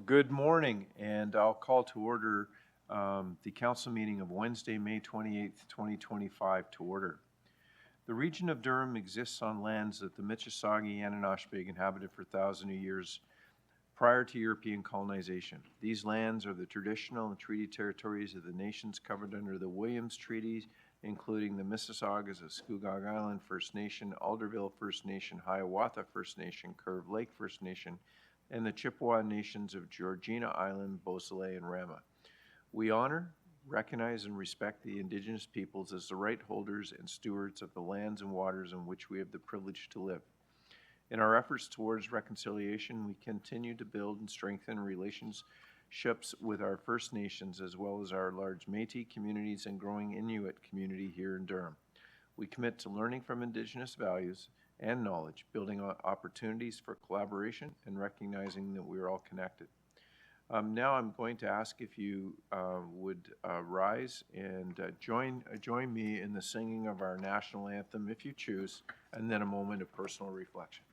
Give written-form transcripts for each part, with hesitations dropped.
Good morning, and I'll call to order the council meeting of Wednesday, May 28th, 2025 to order. The region of Durham exists on lands that the Mississauga Anishinaabeg inhabited for thousands of years prior to European colonization. These lands are the traditional and treaty territories of the nations covered under the Williams Treaty, including the Mississaugas of Scugog Island First Nation, Alderville First Nation, Hiawatha First Nation, Curve Lake First Nation, and the Chippewa nations of Georgina Island, Beausoleil, and Rama. We honor, recognize, and respect the Indigenous peoples as the right holders and stewards of the lands and waters in which we have the privilege to live. In our efforts towards reconciliation, we continue to build and strengthen relationships with our First Nations as well as our large Métis communities and growing Inuit community here in Durham. We commit to learning from Indigenous values and knowledge, building opportunities for collaboration, and recognizing that we are all connected. Now I'm going to ask if you would rise and join me in the singing of our national anthem, if you choose, and then a moment of personal reflection.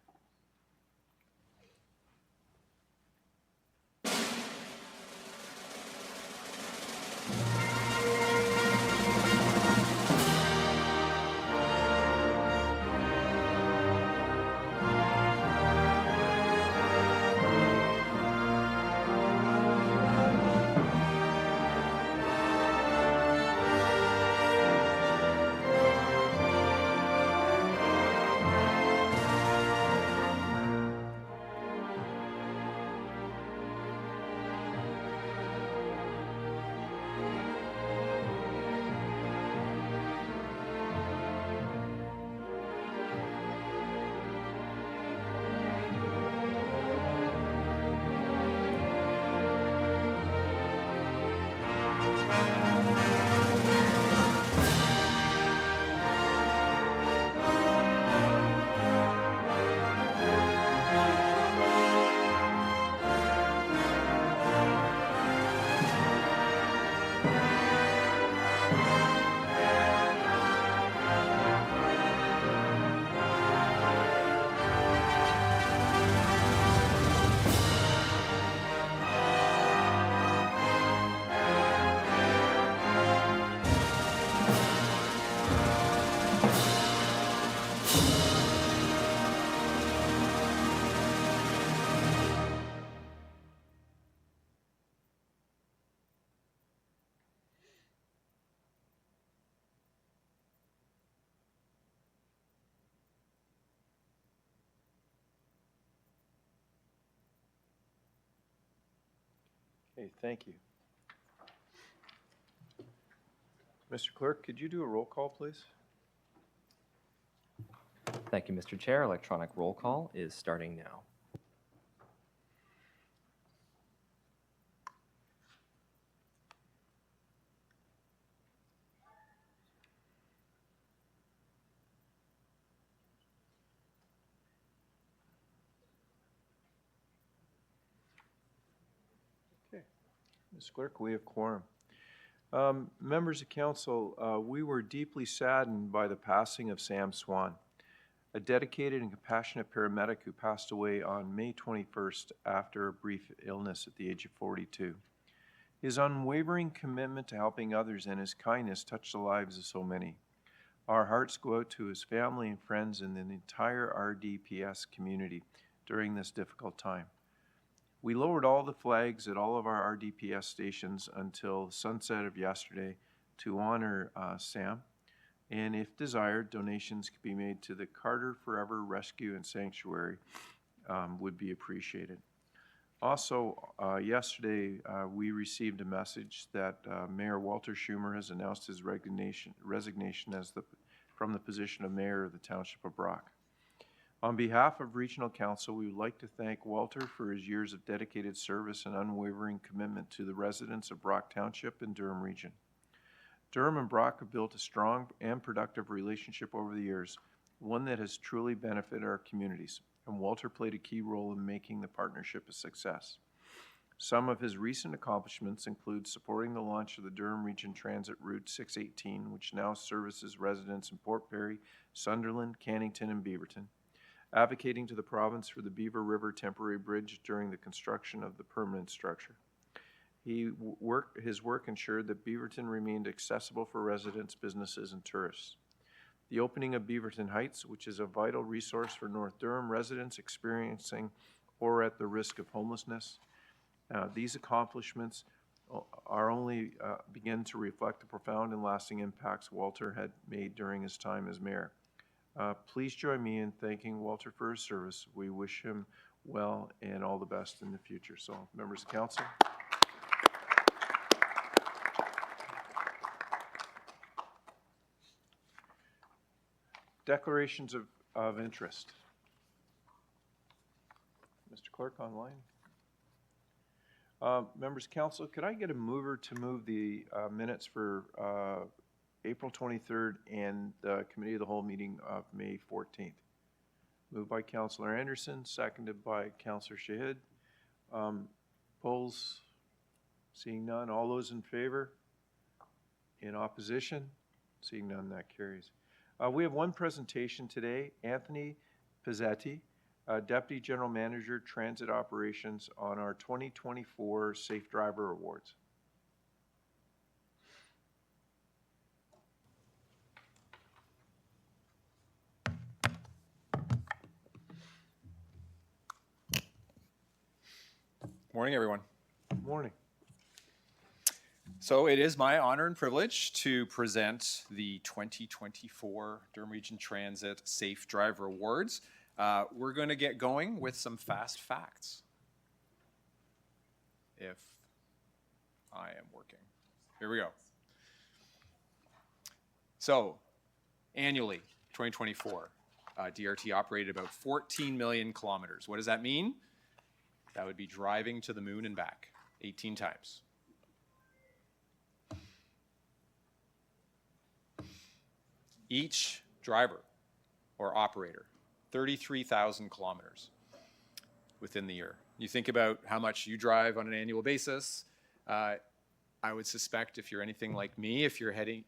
Okay, thank you. Mr. Clerk, could you do a roll call, please? Thank you, Mr. Chair. Electronic roll call is starting now. Okay. Ms. Clerk, we have quorum. Members of council, we were deeply saddened by the passing of Sam Swan, a dedicated and compassionate paramedic who passed away on May 21st after a brief illness at the age of 42. His unwavering commitment to helping others and his kindness touched the lives of so many. Our hearts go out to his family and friends and the entire RDPS community during this difficult time. We lowered all the flags at all of our RDPS stations until sunset of yesterday to honor Sam. And if desired, donations could be made to the Carter Forever Rescue and Sanctuary would be appreciated. Also, yesterday we received a message that Mayor Walter Schumer has announced his resignation as from the position of Mayor of the Township of Brock. On behalf of Regional Council, we would like to thank Walter for his years of dedicated service and unwavering commitment to the residents of Brock Township and Durham Region. Durham and Brock have built a strong and productive relationship over the years, one that has truly benefited our communities, and Walter played a key role in making the partnership a success. Some of his recent accomplishments include supporting the launch of the Durham Region Transit Route 618, which now services residents in Port Perry, Sunderland, Cannington, and Beaverton, advocating to the province for the Beaver River Temporary Bridge during the construction of the permanent structure. His work ensured that Beaverton remained accessible for residents, businesses, and tourists. The opening of Beaverton Heights, which is a vital resource for North Durham residents experiencing or at the risk of homelessness. These accomplishments are only begin to reflect the profound and lasting impacts Walter had made during his time as mayor. Please join me in thanking Walter for his service. We wish him well and all the best in the future. So, members of council. Declarations of interest. Mr. Clerk, online. Members of council, could I get a mover to move the minutes for April 23rd and the Committee of the Whole meeting of May 14th? Moved by Councillor Anderson, seconded by Councillor Shahid. Polls, seeing none. All those in favor? In opposition? Seeing none, that carries. We have one presentation today. Anthony Pizzetti, Deputy General Manager, Transit Operations, on our 2024 Safe Driver Awards. Morning, everyone. Good morning. So it is my honor and privilege to present the 2024 Durham Region Transit Safe Driver Awards. We're going to get going with some fast facts. If I am working. Here we go. So annually, 2024, DRT operated about 14 million kilometers. What does that mean? That would be driving to the moon and back 18 times. Each driver or operator, 33,000 kilometers within the year. You think about how much you drive on an annual basis. I would suspect if you're anything like me, if you're heading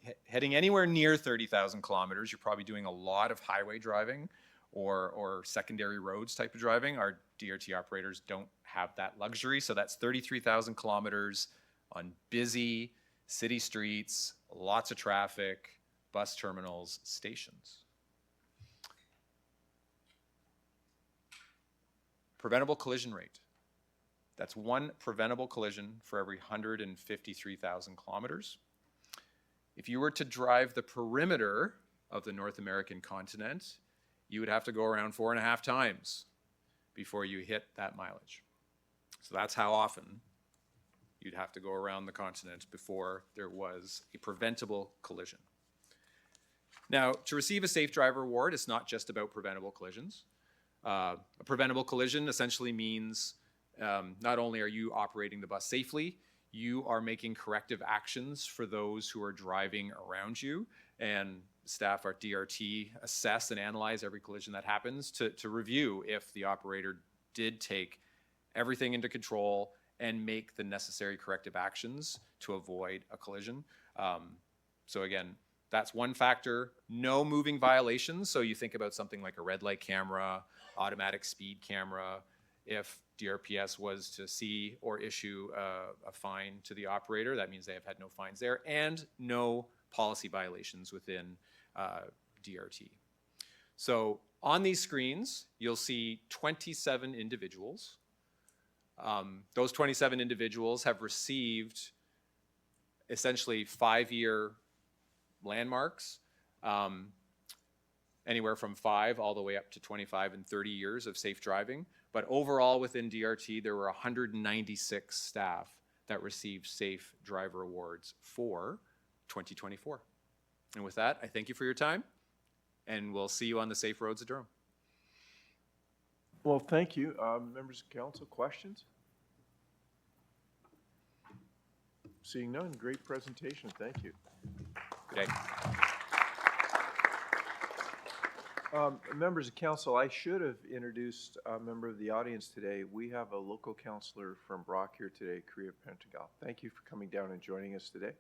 anywhere near 30,000 kilometers, you're probably doing a lot of highway driving or secondary roads type of driving. Our DRT operators don't have that luxury. So that's 33,000 kilometers on busy city streets, lots of traffic, bus terminals, stations. Preventable collision rate. That's one preventable collision for every 153,000 kilometers. If you were to drive the perimeter of the North American continent, you would have to go around 4.5 times before you hit that mileage. So that's how often you'd have to go around the continent before there was a preventable collision. Now, to receive a Safe Driver Award, it's not just about preventable collisions. A preventable collision essentially means not only are you operating the bus safely, you are making corrective actions for those who are driving around you. And staff at DRT assess and analyze every collision that happens to review if the operator did take everything into control and make the necessary corrective actions to avoid a collision. So again, that's one factor. No moving violations. So you think about something like a red light camera, automatic speed camera. If DRPS was to see or issue a fine to the operator, that means they have had no fines there, and no policy violations within DRT. So on these screens, you'll see 27 individuals. Those 27 individuals have received essentially 5-year landmarks, anywhere from 5 all the way up to 25 and 30 years of safe driving. But overall within DRT, there were 196 staff that received Safe Driver Awards for 2024. And with that, I thank you for your time, and we'll see you on the safe roads of Durham. Well, thank you. Members of council, questions? Seeing none, great presentation. Thank you. Good day. Members of council, I should have introduced a member of the audience today. We have a local councillor from Brock here today, Kriya Pentagal. Thank you for coming down and joining us today.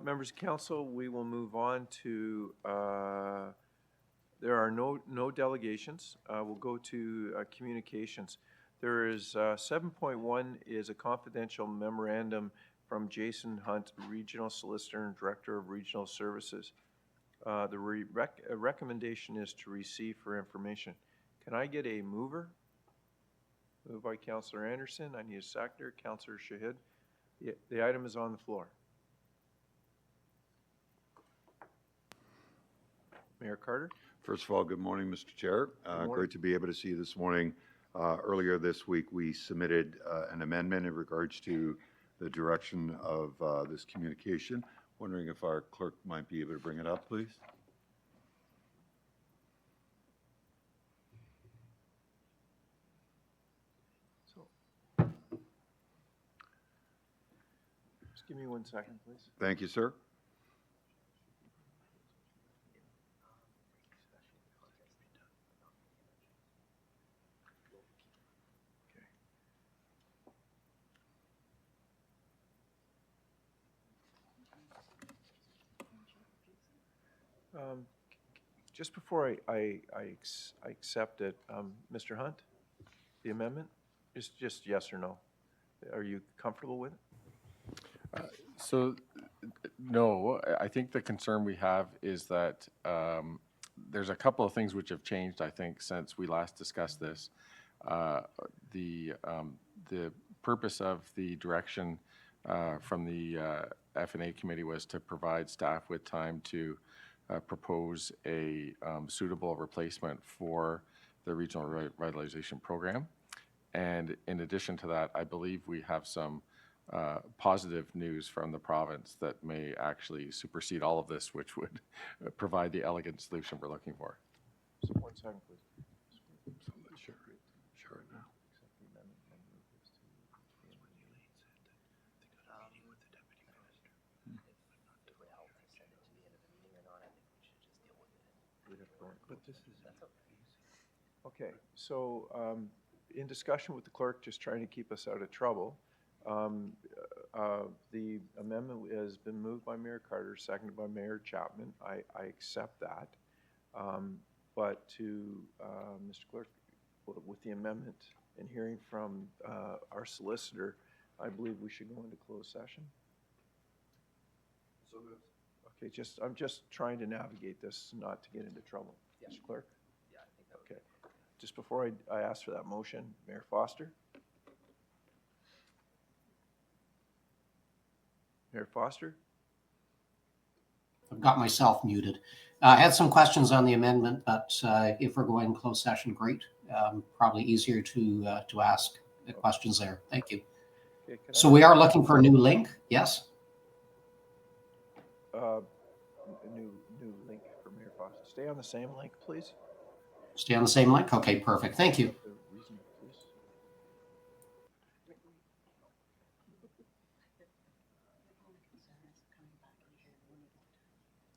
Members of council, we will move on to There are no delegations. We'll go to communications. There is 7.1 is a confidential memorandum from Jason Hunt, Regional Solicitor and Director of Regional Services. The recommendation is to receive for information. Can I get a mover? Moved by Councillor Anderson. I need a seconder. Councillor Shahid. The item is on the floor. Mayor Carter. First of all, good morning, Mr. Chair. morning. Great to be able to see you this morning. Earlier this week, we submitted an amendment in regards to the direction of this communication. Wondering if our clerk might be able to bring it up, please. Just give me 1 second, please. Thank you, sir. Just before I accept it, Mr. Hunt, the amendment is just yes or no. Are you comfortable with it? So, no, I think the concern we have is that there's a couple of things which have changed, I think, since we last discussed this. The purpose of the direction from the F&A committee was to provide staff with time to propose a suitable replacement for the regional revitalization program. And in addition to that, I believe we have some positive news from the province that may actually supersede all of this, which would provide the elegant solution we're looking for. So 1 second, please. Sure. Okay, so in discussion with the clerk, just trying to keep us out of trouble, the amendment has been moved by Mayor Carter, seconded by Mayor Chapman. I accept that. But to Mr. Clerk, with the amendment and hearing from our solicitor, I believe we should go into closed session. So moved. Okay, I'm just trying to navigate this, not to get into trouble. Yeah. Mr. Clerk? Yeah, I think that would Okay. Just before I ask for that motion, Mayor Foster? Mayor Foster? I've got myself muted. I had some questions on the amendment, but if we're going closed session, great. Probably easier to ask the questions there. Thank you. Okay, So we are looking for a new link, yes? New link for Mayor Foster. Stay on the same link, please. Stay on the same link? Okay, perfect. Thank you. The reason, please.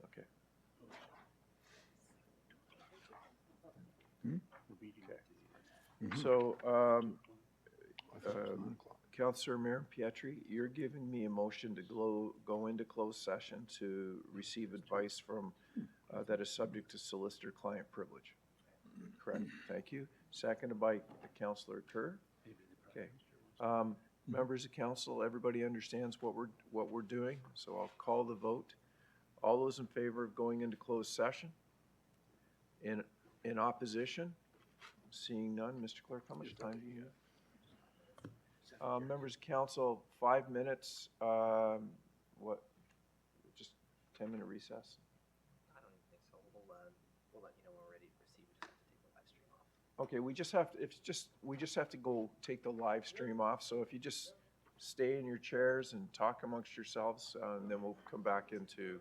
Okay. So, Councillor Mayor Pietri, you're giving me a motion to go into closed session to receive advice from, that is subject to solicitor-client privilege. Correct, thank you. Seconded by Councillor Kerr. Okay. Members of council, everybody understands what we're doing, so I'll call the vote. All those in favor of going into closed session? In opposition? Seeing none, Mr. Clerk, how much time do you have? Members of council, 5 minutes, just 10-minute recess? I don't even think so. We'll let you know when we're ready to proceed. We just have to take the live stream off. Okay, we just have to go take the live stream off, so if you just stay in your chairs and talk amongst yourselves, and then we'll come back into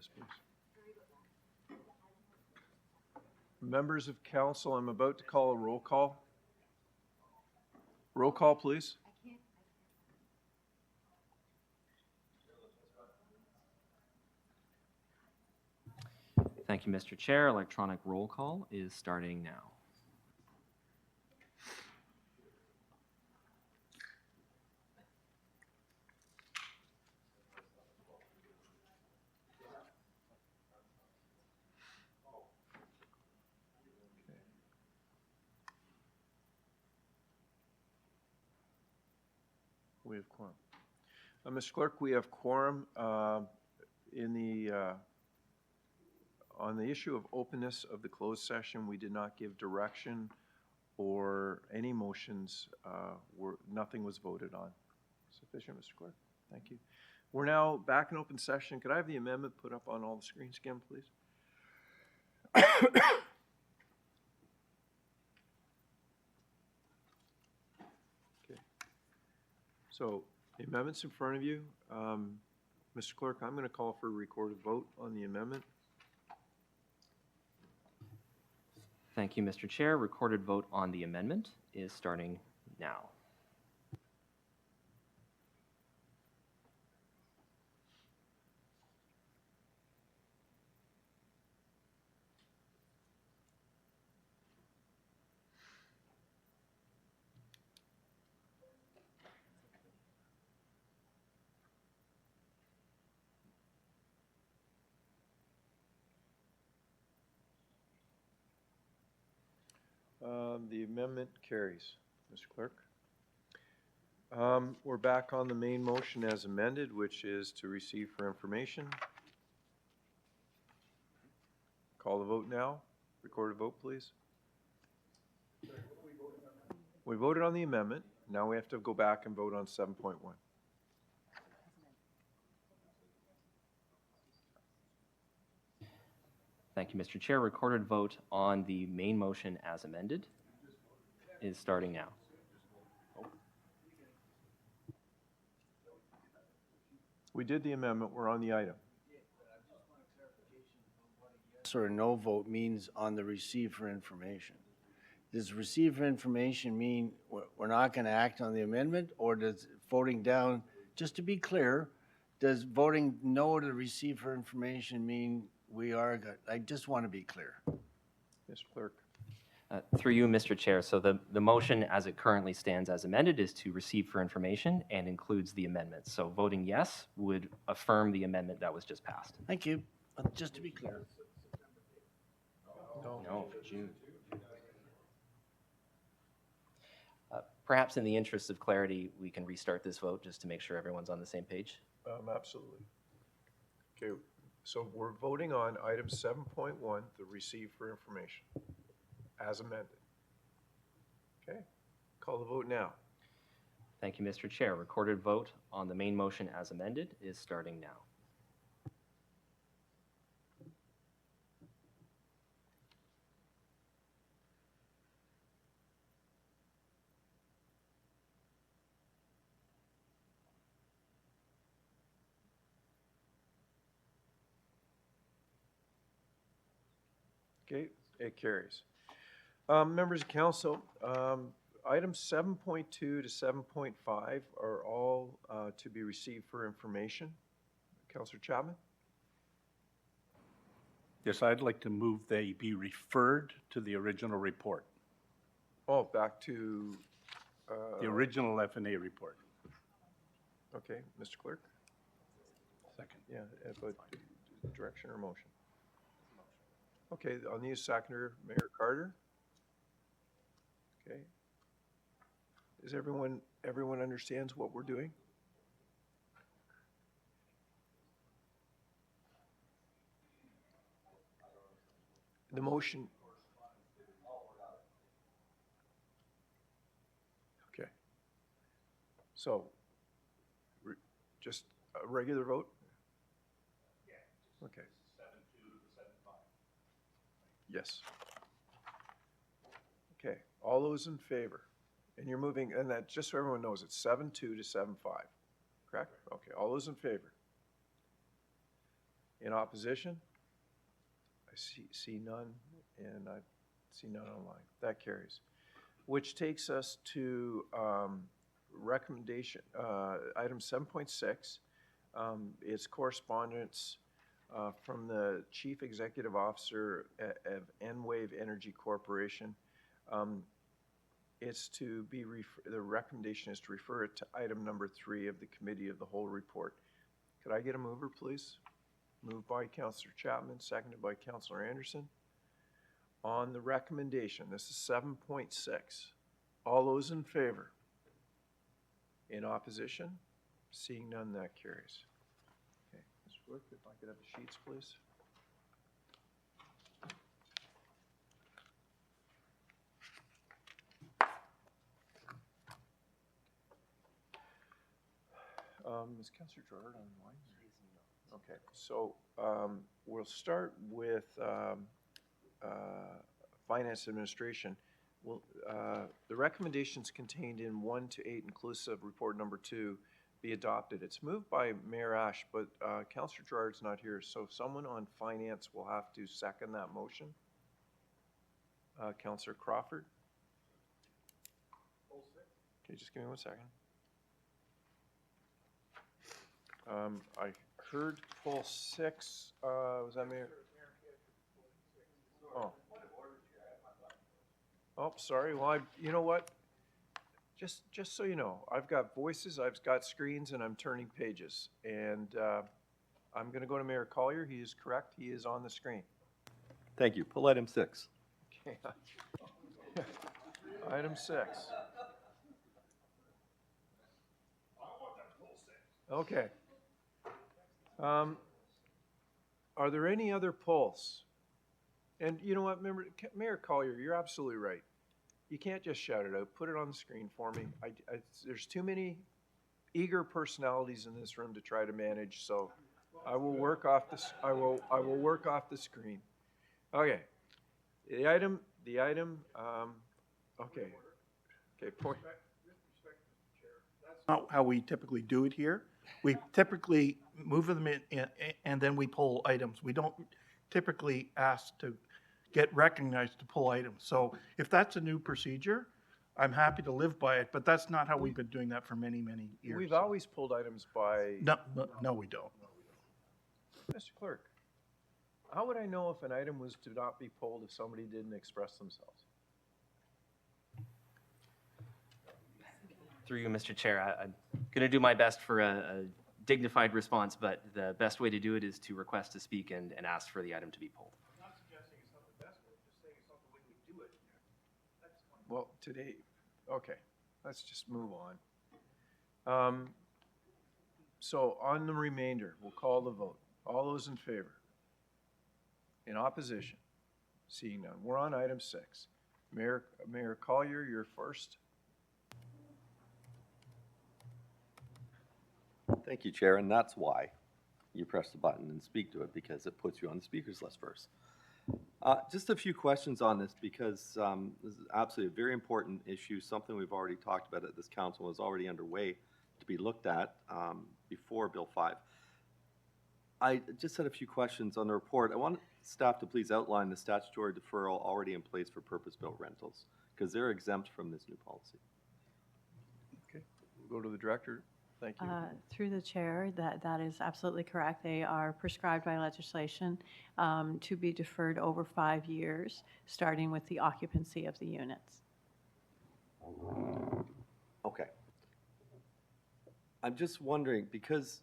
Yes, please. Members of council, I'm about to call a roll call. Roll call, please. Thank you, Mr. Chair. Electronic roll call is starting now. We have quorum. Mr. Clerk, we have quorum in the, on the issue of openness of the closed session. We did not give direction or any motions. Nothing was voted on. Sufficient, Mr. Clerk. Thank you. We're now back in open session. Could I have the amendment put up on all the screens again, please? Okay. So the amendment's in front of you. Mr. Clerk, I'm going to call for a recorded vote on the amendment. Thank you, Mr. Chair. Recorded vote on the amendment is starting now. The amendment carries, Mr. Clerk. We're back on the main motion as amended, which is to receive for information. Call the vote now. Recorded vote, please. We voted on the amendment. Now we have to go back and vote on 7.1. Thank you, Mr. Chair. Recorded vote on the main motion as amended is starting now. We did the amendment. We're on the item. Yes or no vote means on the receive for information. Does receive for information mean we're not going to act on the amendment, or does voting down, just to be clear, does voting no to receive for information mean we are good? I just want to be clear. Mr. Clerk. Through you, Mr. Chair. So the motion as it currently stands as amended is to receive for information and includes the amendment. So voting yes would affirm the amendment that was just passed. Thank you. Just to be clear. No, June. Perhaps in the interest of clarity, we can restart this vote just to make sure everyone's on the same page. Absolutely. Okay, so we're voting on item 7.1, the receive for information, as amended. Okay, call the vote now. Thank you, Mr. Chair. Recorded vote on the main motion as amended is starting now. Okay, it carries. Members of council, items 7.2 to 7.5 are all to be received for information. Councillor Chapman? Yes, I'd like to move they be referred to the original report, Oh, back to, the original FNA report. okay, Mr. Clerk? Second. Yeah, but direction or motion? Okay, I'll need a seconder, Mayor Carter. Okay. Is everyone understands what we're doing? The motion. Okay. So, just a regular vote? Okay. Yes. Okay, all those in favor? And you're moving, and that, just so everyone knows, it's 7.2 to 7.5, correct? Okay, all those in favor? In opposition? I see none, and I see none online. That carries. Which takes us to recommendation, item 7.6. It's correspondence from the Chief Executive Officer of Enwave Energy Corporation. It's to be, the recommendation is to refer it to item number 3 of the Committee of the Whole report. Could I get a mover, please? Moved by Councillor Chapman, seconded by Councillor Anderson. On the recommendation, this is 7.6. All those in favor? In opposition? Seeing none, that carries. Okay, Mr. Clerk, if I could have the sheets, please. Is Councillor Gerard online? Okay, so we'll start with Finance Administration. Well, the recommendations contained in 1 to 8 inclusive report number 2 be adopted. It's moved by Mayor Ash, but Councillor Gerard's not here, so someone on Finance will have to second that motion. Councillor Crawford? Okay, just give me 1 second. I heard poll 6, was that Mayor? Oh. Oh, sorry, well, you know what? Just so you know, I've got voices, I've got screens, and I'm turning pages. And I'm gonna go to Mayor Collier, he is correct, he is on the screen. Thank you. Pull item 6. Okay. Item 6. Okay. Are there any other polls? And you know what, remember, Mayor Collier, you're absolutely right. You can't just shout it out. Put it on the screen for me. There's too many eager personalities in this room to try to manage, so I will work off this. I will work off the screen. Okay. The item. Okay. Okay. Point. Not how we typically do it here. We typically move them in, and then we pull items. We don't typically ask to get recognized to pull items. So if that's a new procedure, I'm happy to live by it, but that's not how we've been doing that for many, many years. We've always pulled items by. No, we don't. Mr. Clerk, how would I know if an item was to not be pulled if somebody didn't express themselves? Through you, Mr. Chair, I'm going to do my best for a dignified response, but the best way to do it is to request to speak and ask for the item to be pulled. I'm not suggesting it's not the best way, just saying it's not the way we do it. Well, today, okay, let's just move on. So on the remainder, we'll call the vote. All those in favor? In opposition? Seeing none. We're on item 6. Mayor Collier, you're first. Thank you, Chair, and that's why you press the button and speak to it, because it puts you on the speakers list first. Just a few questions on this, because this is absolutely a very important issue, something we've already talked about at this council, is already underway to be looked at before Bill 5. I just had a few questions on the report. I want staff to please outline the statutory deferral already in place for purpose-built rentals, because they're exempt from this new policy. Okay, we'll go to the director. Thank you. Through the chair, that is absolutely correct. They are prescribed by legislation to be deferred over 5 years, starting with the occupancy of the units. Okay. I'm just wondering, because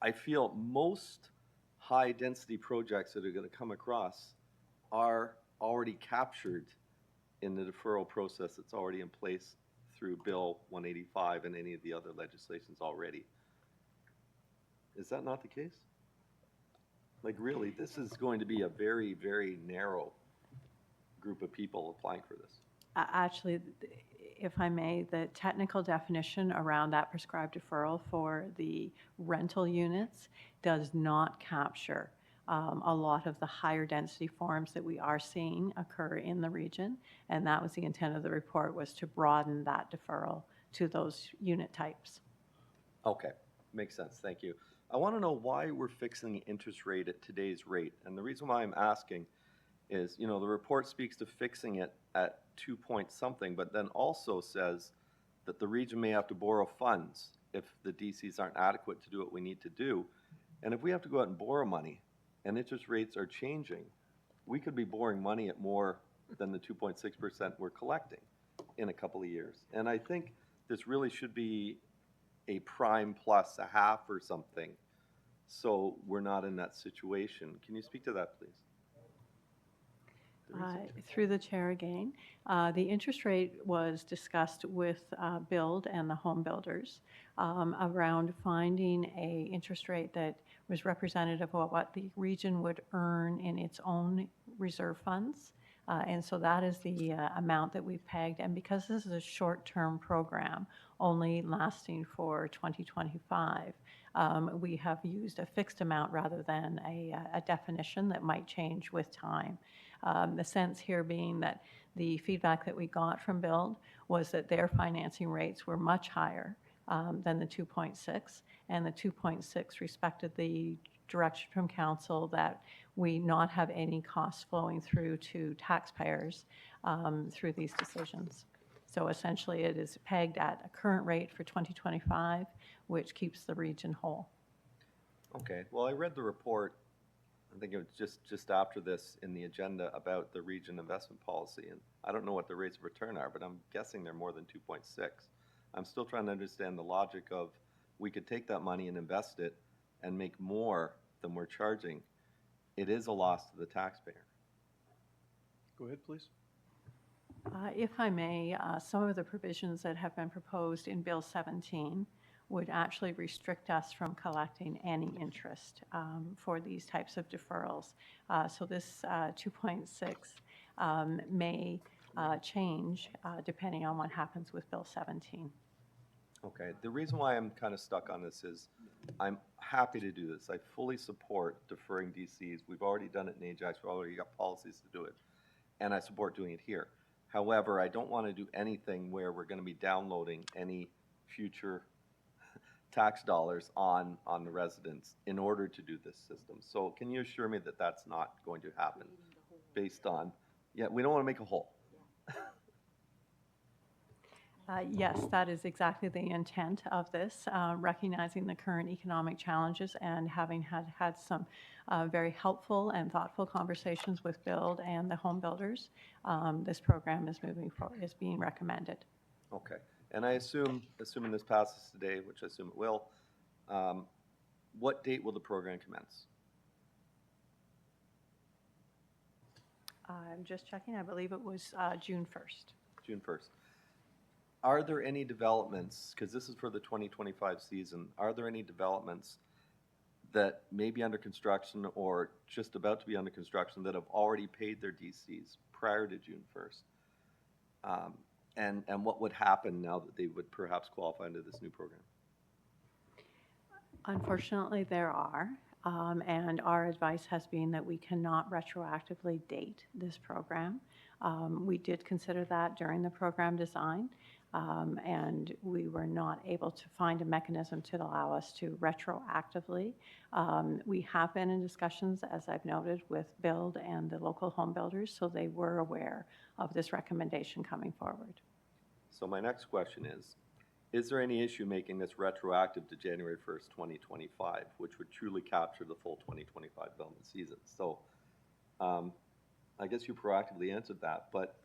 I feel most high-density projects that are going to come across are already captured in the deferral process that's already in place through Bill 185 and any of the other legislations already. Is that not the case? Like, really, this is going to be a very, very narrow group of people applying for this. Actually, if I may, the technical definition around that prescribed deferral for the rental units does not capture a lot of the higher density forms that we are seeing occur in the region. And that was the intent of the report, was to broaden that deferral to those unit types. Okay, makes sense, thank you. I want to know why we're fixing the interest rate at today's rate. And the reason why I'm asking is, the report speaks to fixing it at 2 point something, but then also says that the region may have to borrow funds if the DCs aren't adequate to do what we need to do. And if we have to go out and borrow money and interest rates are changing, we could be borrowing money at more than the 2.6% we're collecting in a couple of years. And I think this really should be a prime plus a half or something, so we're not in that situation. Can you speak to that, please? Through the chair again, the interest rate was discussed with Build and the home builders around finding a interest rate that was representative of what the region would earn in its own reserve funds. And so that is the amount that we've pegged. And because this is a short-term program, only lasting for 2025, we have used a fixed amount rather than a definition that might change with time. The sense here being that the feedback that we got from Build was that their financing rates were much higher than the 2.6, and the 2.6 respected the direction from council that we not have any costs flowing through to taxpayers through these decisions. So essentially, it is pegged at a current rate for 2025, which keeps the region whole. Okay, well, I read the report, I think it was just after this in the agenda about the region investment policy, and I don't know what the rates of return are, but I'm guessing they're more than 2.6. I'm still trying to understand the logic of we could take that money and invest it and make more than we're charging. It is a loss to the taxpayer. Go ahead, please. If I may, some of the provisions that have been proposed in Bill 17 would actually restrict us from collecting any interest for these types of deferrals. So this 2.6 may change depending on what happens with Bill 17. Okay, the reason why I'm kind of stuck on this is I'm happy to do this. I fully support deferring DCs. We've already done it in Ajax. We've already got policies to do it. And I support doing it here. However, I don't want to do anything where we're going to be downloading any future tax dollars on the residents in order to do this system. So can you assure me that that's not going to happen based on, yeah, we don't want to make a hole. Yes, that is exactly the intent of this, recognizing the current economic challenges and having had some very helpful and thoughtful conversations with Build and the home builders. This program is moving forward, is being recommended. Okay, and I assuming this passes today, which I assume it will, what date will the program commence? I'm just checking, I believe it was June 1st. June 1st. Are there any developments, because this is for the 2025 season, are there any developments that may be under construction or just about to be under construction that have already paid their DCs prior to June 1st? And what would happen now that they would perhaps qualify under this new program? Unfortunately, there are, and our advice has been that we cannot retroactively date this program. We did consider that during the program design, and we were not able to find a mechanism to allow us to retroactively. We have been in discussions, as I've noted, with Build and the local home builders, so they were aware of this recommendation coming forward. So my next question is there any issue making this retroactive to January 1st, 2025, which would truly capture the full 2025 development season? So I guess you proactively answered that, but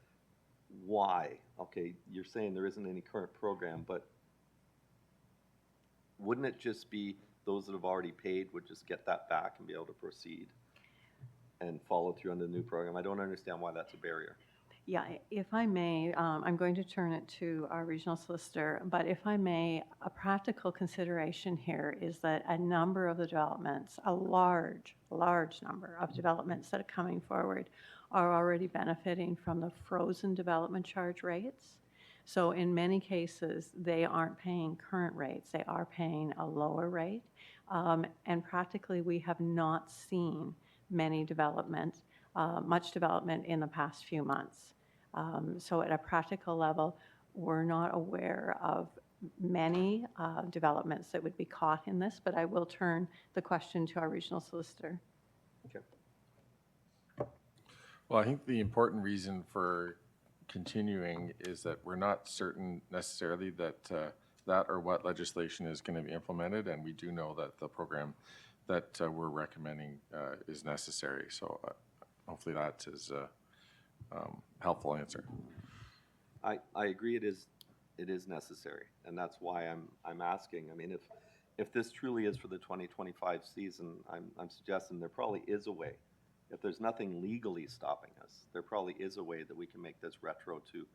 why? Okay, you're saying there isn't any current program, but wouldn't it just be those that have already paid would just get that back and be able to proceed and follow through on the new program? I don't understand why that's a barrier. Yeah, if I may, I'm going to turn it to our regional solicitor, but if I may, a practical consideration here is that a number of the developments, a large number of developments that are coming forward are already benefiting from the frozen development charge rates. So in many cases, they aren't paying current rates, they are paying a lower rate. And practically, we have not seen many development, much development in the past few months. So at a practical level, we're not aware of many developments that would be caught in this, but I will turn the question to our regional solicitor. Well, I think the important reason for continuing is that we're not certain necessarily that that or what legislation is going to be implemented, and we do know that the program that we're recommending is necessary. So hopefully that is a helpful answer. I agree it is necessary, and that's why I'm asking. I mean, if this truly is for the 2025 season, I'm suggesting there probably is a way. If there's nothing legally stopping us, there probably is a way that we can make this retro to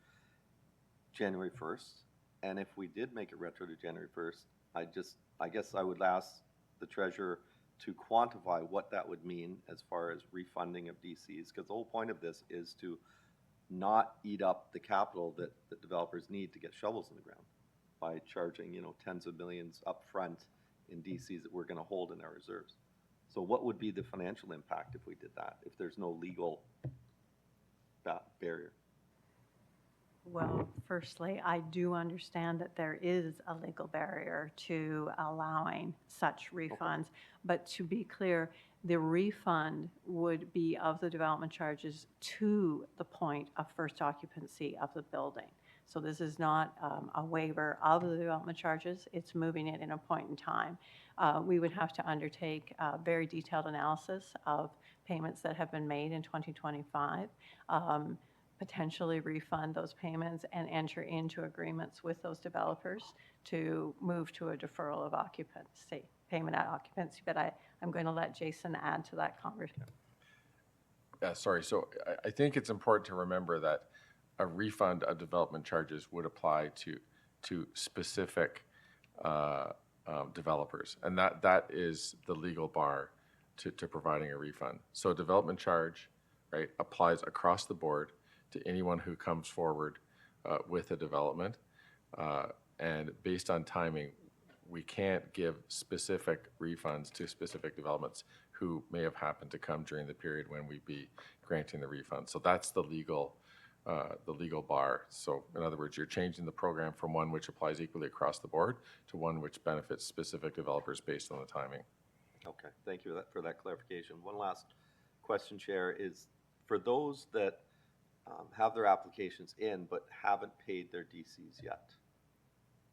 January 1st. And if we did make it retro to January 1st, I guess I would ask the treasurer to quantify what that would mean as far as refunding of DCs, because the whole point of this is to not eat up the capital that the developers need to get shovels in the ground by charging, tens of millions upfront in DCs that we're going to hold in our reserves. So what would be the financial impact if we did that, if there's no legal barrier? Well, firstly, I do understand that there is a legal barrier to allowing such refunds. But to be clear, the refund would be of the development charges to the point of first occupancy of the building. So this is not a waiver of the development charges. It's moving it in a point in time. We would have to undertake a very detailed analysis of payments that have been made in 2025, potentially refund those payments and enter into agreements with those developers to move to a deferral of occupancy, payment at occupancy. But I'm going to let Jason add to that conversation. Sorry, so I think it's important to remember that a refund of development charges would apply to specific developers, and that is the legal bar to providing a refund. So a development charge, right, applies across the board to anyone who comes forward with a development, and based on timing, we can't give specific refunds to specific developments who may have happened to come during the period when we'd be granting the refund. So that's the legal bar. So in other words, you're changing the program from one which applies equally across the board to one which benefits specific developers based on the timing. Okay, thank you for that clarification. One last question, Chair, is for those that have their applications in but haven't paid their DCs yet,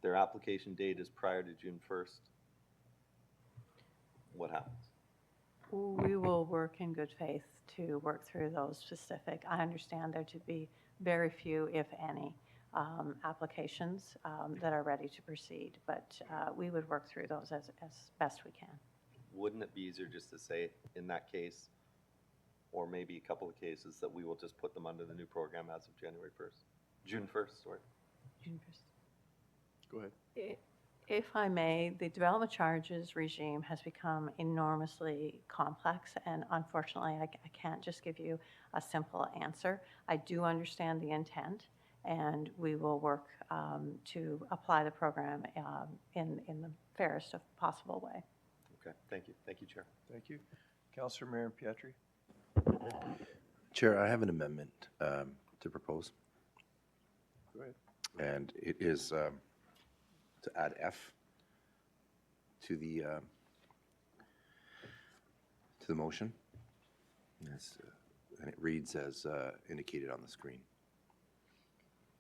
their application date is prior to June 1st. What happens? We will work in good faith to work through those specific. I understand there to be very few, if any, applications that are ready to proceed, but we would work through those as best we can. Wouldn't it be easier just to say in that case, or maybe a couple of cases, that we will just put them under the new program as of January 1st? June 1st, sorry. June 1st. Go ahead. If I may, the development charges regime has become enormously complex, and unfortunately, I can't just give you a simple answer. I do understand the intent, and we will work to apply the program in the fairest of possible way. Okay, thank you. Thank you, Chair. Thank you. Councillor Mayor Pietri. Chair, I have an amendment to propose, Go ahead. and it is to add F to the motion. And it reads as indicated on the screen.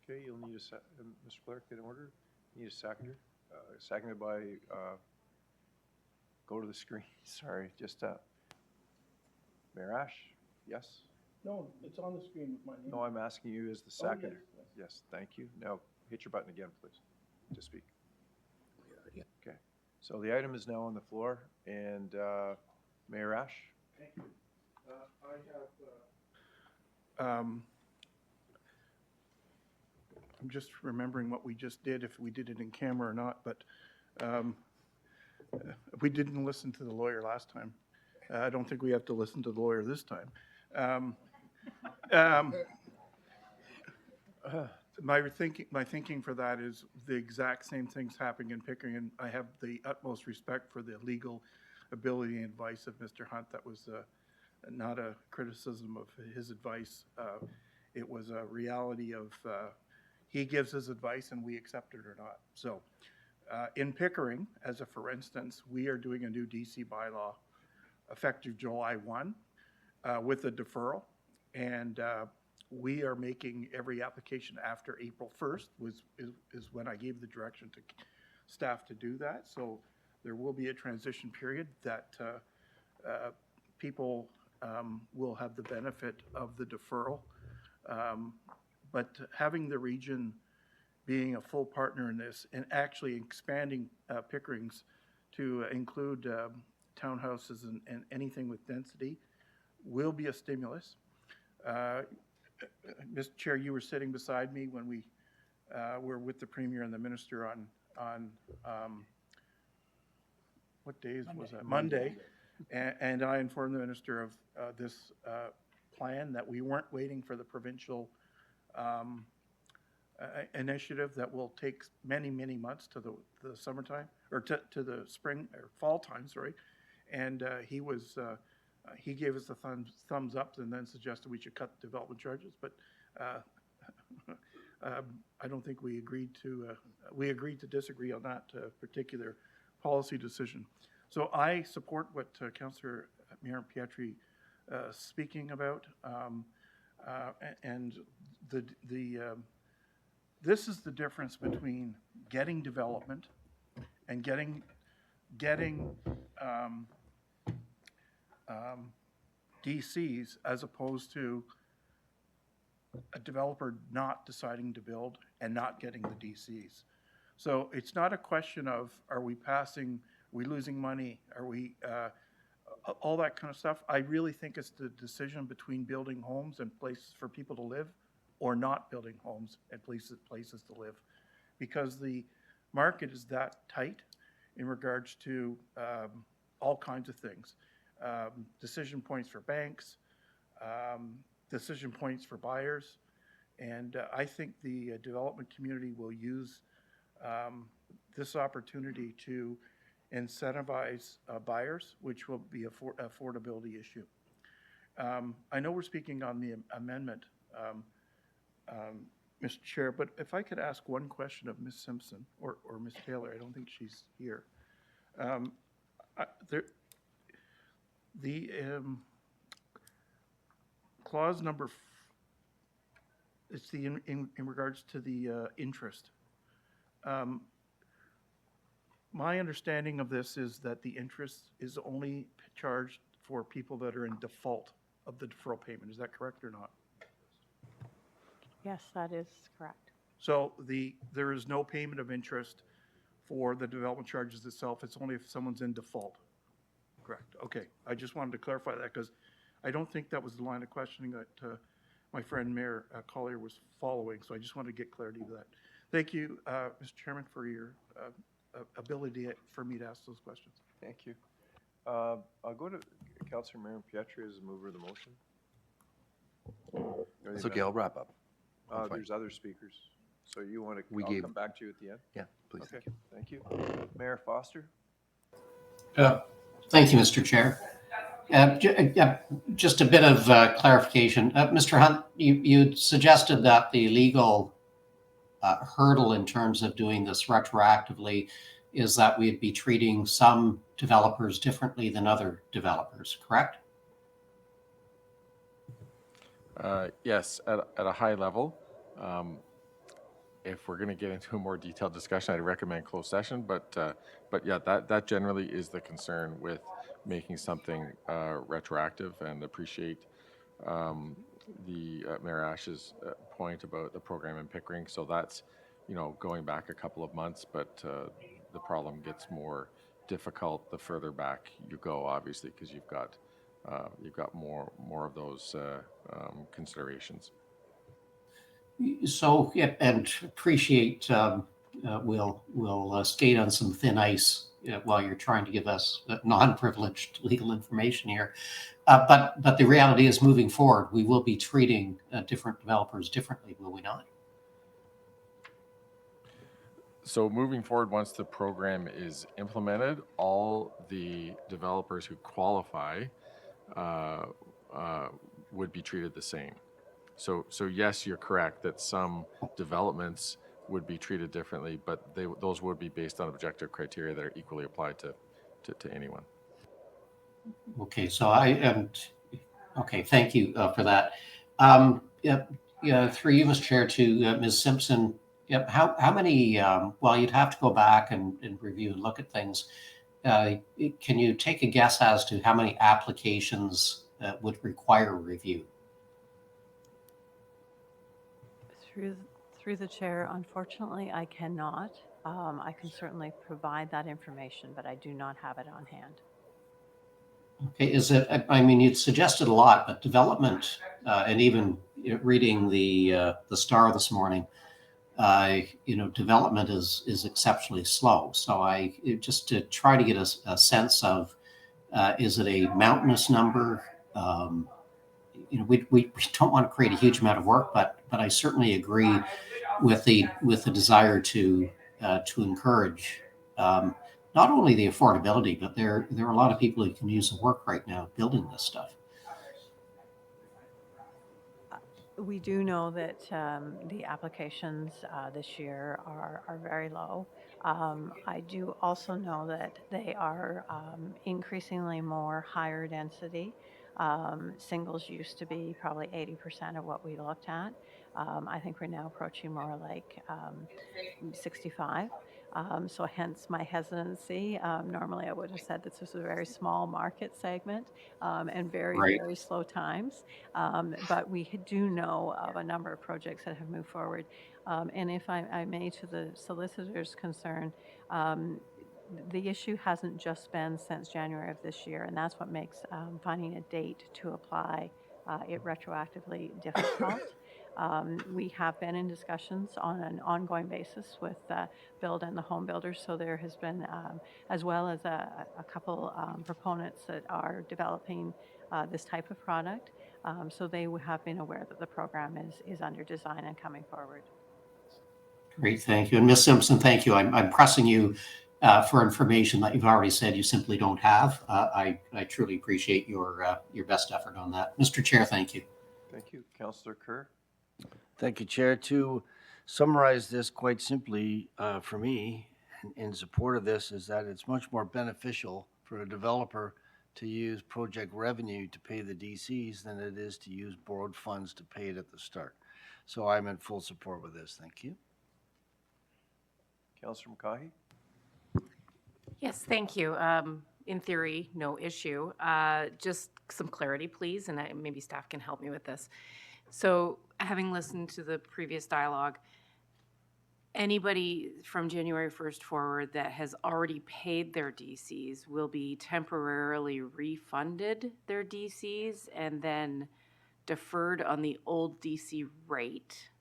Okay, you'll need a, Mr. Clerk, in order, need a seconder. Seconded by, go to the screen, sorry, just, Mayor Ash, yes? No, it's on the screen with my name. No, I'm asking you as the Oh, yes, seconder. yes. Yes, thank you. Now, hit your button again, please, to speak. Okay, so the item is now on the floor, and Mayor Ash? Thank you. I have, I'm just remembering what we just did, if we did it in camera or not, but we didn't listen to the lawyer last time. I don't think we have to listen to the lawyer this time. My thinking for that is the exact same things happening in Pickering, and I have the utmost respect for the legal ability and advice of Mr. Hunt. That was not a criticism of his advice. It was a reality of he gives his advice and we accept it or not. So in Pickering, as a for instance, we are doing a new DC bylaw effective July 1 with a deferral. And we are making every application after April 1st is when I gave the direction to staff to do that. So there will be a transition period that people will have the benefit of the deferral. But having the region being a full partner in this and actually expanding Pickering's to include townhouses and anything with density will be a stimulus. Mr. Chair, you were sitting beside me when we were with the Premier and the Minister on what days was that? Monday. And I informed the Minister of this plan, that we weren't waiting for the provincial initiative that will take many, many months to the summertime, or to the spring or fall time, sorry. And he gave us the thumbs up and then suggested we should cut development charges, but I don't think we agreed to disagree on that particular policy decision. So I support what Councillor Mayor Pietri speaking about, and this is the difference between getting development and getting DCs, as opposed to a developer not deciding to build and not getting the DCs. So it's not a question of, are we losing money, are we, all that kind of stuff. I really think it's the decision between building homes and places for people to live, or not building homes and places to live. Because the market is that tight in regards to all kinds of things. Decision points for banks, decision points for buyers. And I think the development community will use this opportunity to incentivize buyers, which will be an affordability issue. I know we're speaking on the amendment, Mr. Chair, but if I could ask one question of Ms. Simpson or Ms. Taylor, I don't think she's here. The clause number, it's the in regards to the interest. My understanding of this is that the interest is only charged for people that are in default of the deferral payment. Is that correct or not? Yes, that is correct. So there is no payment of interest for the development charges itself. It's only if someone's in default. Correct. Okay. I just wanted to clarify that because I don't think that was the line of questioning that my friend Mayor Collier was following. So I just wanted to get clarity to that. Thank you, Mr. Chairman, for your ability for me to ask those questions. Thank you. I'll go to Councillor Mayor Pietri as the mover of the motion. It's okay, I'll wrap up. I'm fine. There's other speakers. So you want to, I'll gave- come back to you at the end? Yeah, please, Okay, thank you. thank you. Mayor Foster? Thank you, Mr. Chair. Just a bit of clarification. Mr. Hunt, you suggested that the legal hurdle in terms of doing this retroactively is that we'd be treating some developers differently than other developers, correct? Yes, at a high level. If we're going to get into a more detailed discussion, I'd recommend closed session. But yeah, that generally is the concern with making something retroactive, and appreciate the Mayor Ash's point about the program in Pickering. So that's, going back a couple of months, but the problem gets more difficult the further back you go, obviously, because you've got more of those considerations. So, yeah, and appreciate we'll skate on some thin ice while you're trying to give us non-privileged legal information here. But the reality is, moving forward, we will be treating different developers differently, will we not? So moving forward, once the program is implemented, all the developers who qualify would be treated the same. So yes, you're correct that some developments would be treated differently, but those would be based on objective criteria that are equally applied to anyone. Okay, so okay, thank you for that. Yeah, yeah, through you, Mr. Chair, to Ms. Simpson. Yep, how many, well, you'd have to go back and review and look at things. Can you take a guess as to how many applications would require review? Through the chair, unfortunately, I cannot. I can certainly provide that information, but I do not have it on hand. Okay, is it, I mean, you'd suggested a lot, but development, and even reading the Star this morning, development is exceptionally slow. So just to try to get a sense of, is it a mountainous number? We don't want to create a huge amount of work, but I certainly agree with the desire to encourage not only the affordability, but there are a lot of people who can use the work right now building this stuff. We do know that the applications this year are very low. I do also know that they are increasingly more higher density. Singles used to be probably 80% of what we looked at. I think we're now approaching more like 65. So hence my hesitancy. Normally I would have said this was a very small market segment and very, Right. very slow times. But we do know of a number of projects that have moved forward. And if I may, to the solicitor's concern, the issue hasn't just been since January of this year, and that's what makes finding a date to apply it retroactively difficult. We have been in discussions on an ongoing basis with Build and the home builders, so there has been, as well as a couple proponents that are developing this type of product. So they have been aware that the program is under design and coming forward. Great, thank you. And Ms. Simpson, thank you. I'm pressing you for information that you've already said you simply don't have. I truly appreciate your best effort on that. Mr. Chair, thank you. Thank you. Councillor Kerr? Thank you, Chair. To summarize this quite simply, for me, in support of this, is that it's much more beneficial for a developer to use project revenue to pay the DCs than it is to use borrowed funds to pay it at the start. So I'm in full support with this. Thank you. Councillor McCaughey? Yes, thank you. In theory, no issue. Just some clarity, please, and maybe staff can help me with this. So having listened to the previous dialogue, anybody from January 1st forward that has already paid their DCs will be temporarily refunded their DCs and then deferred on the old DC rate.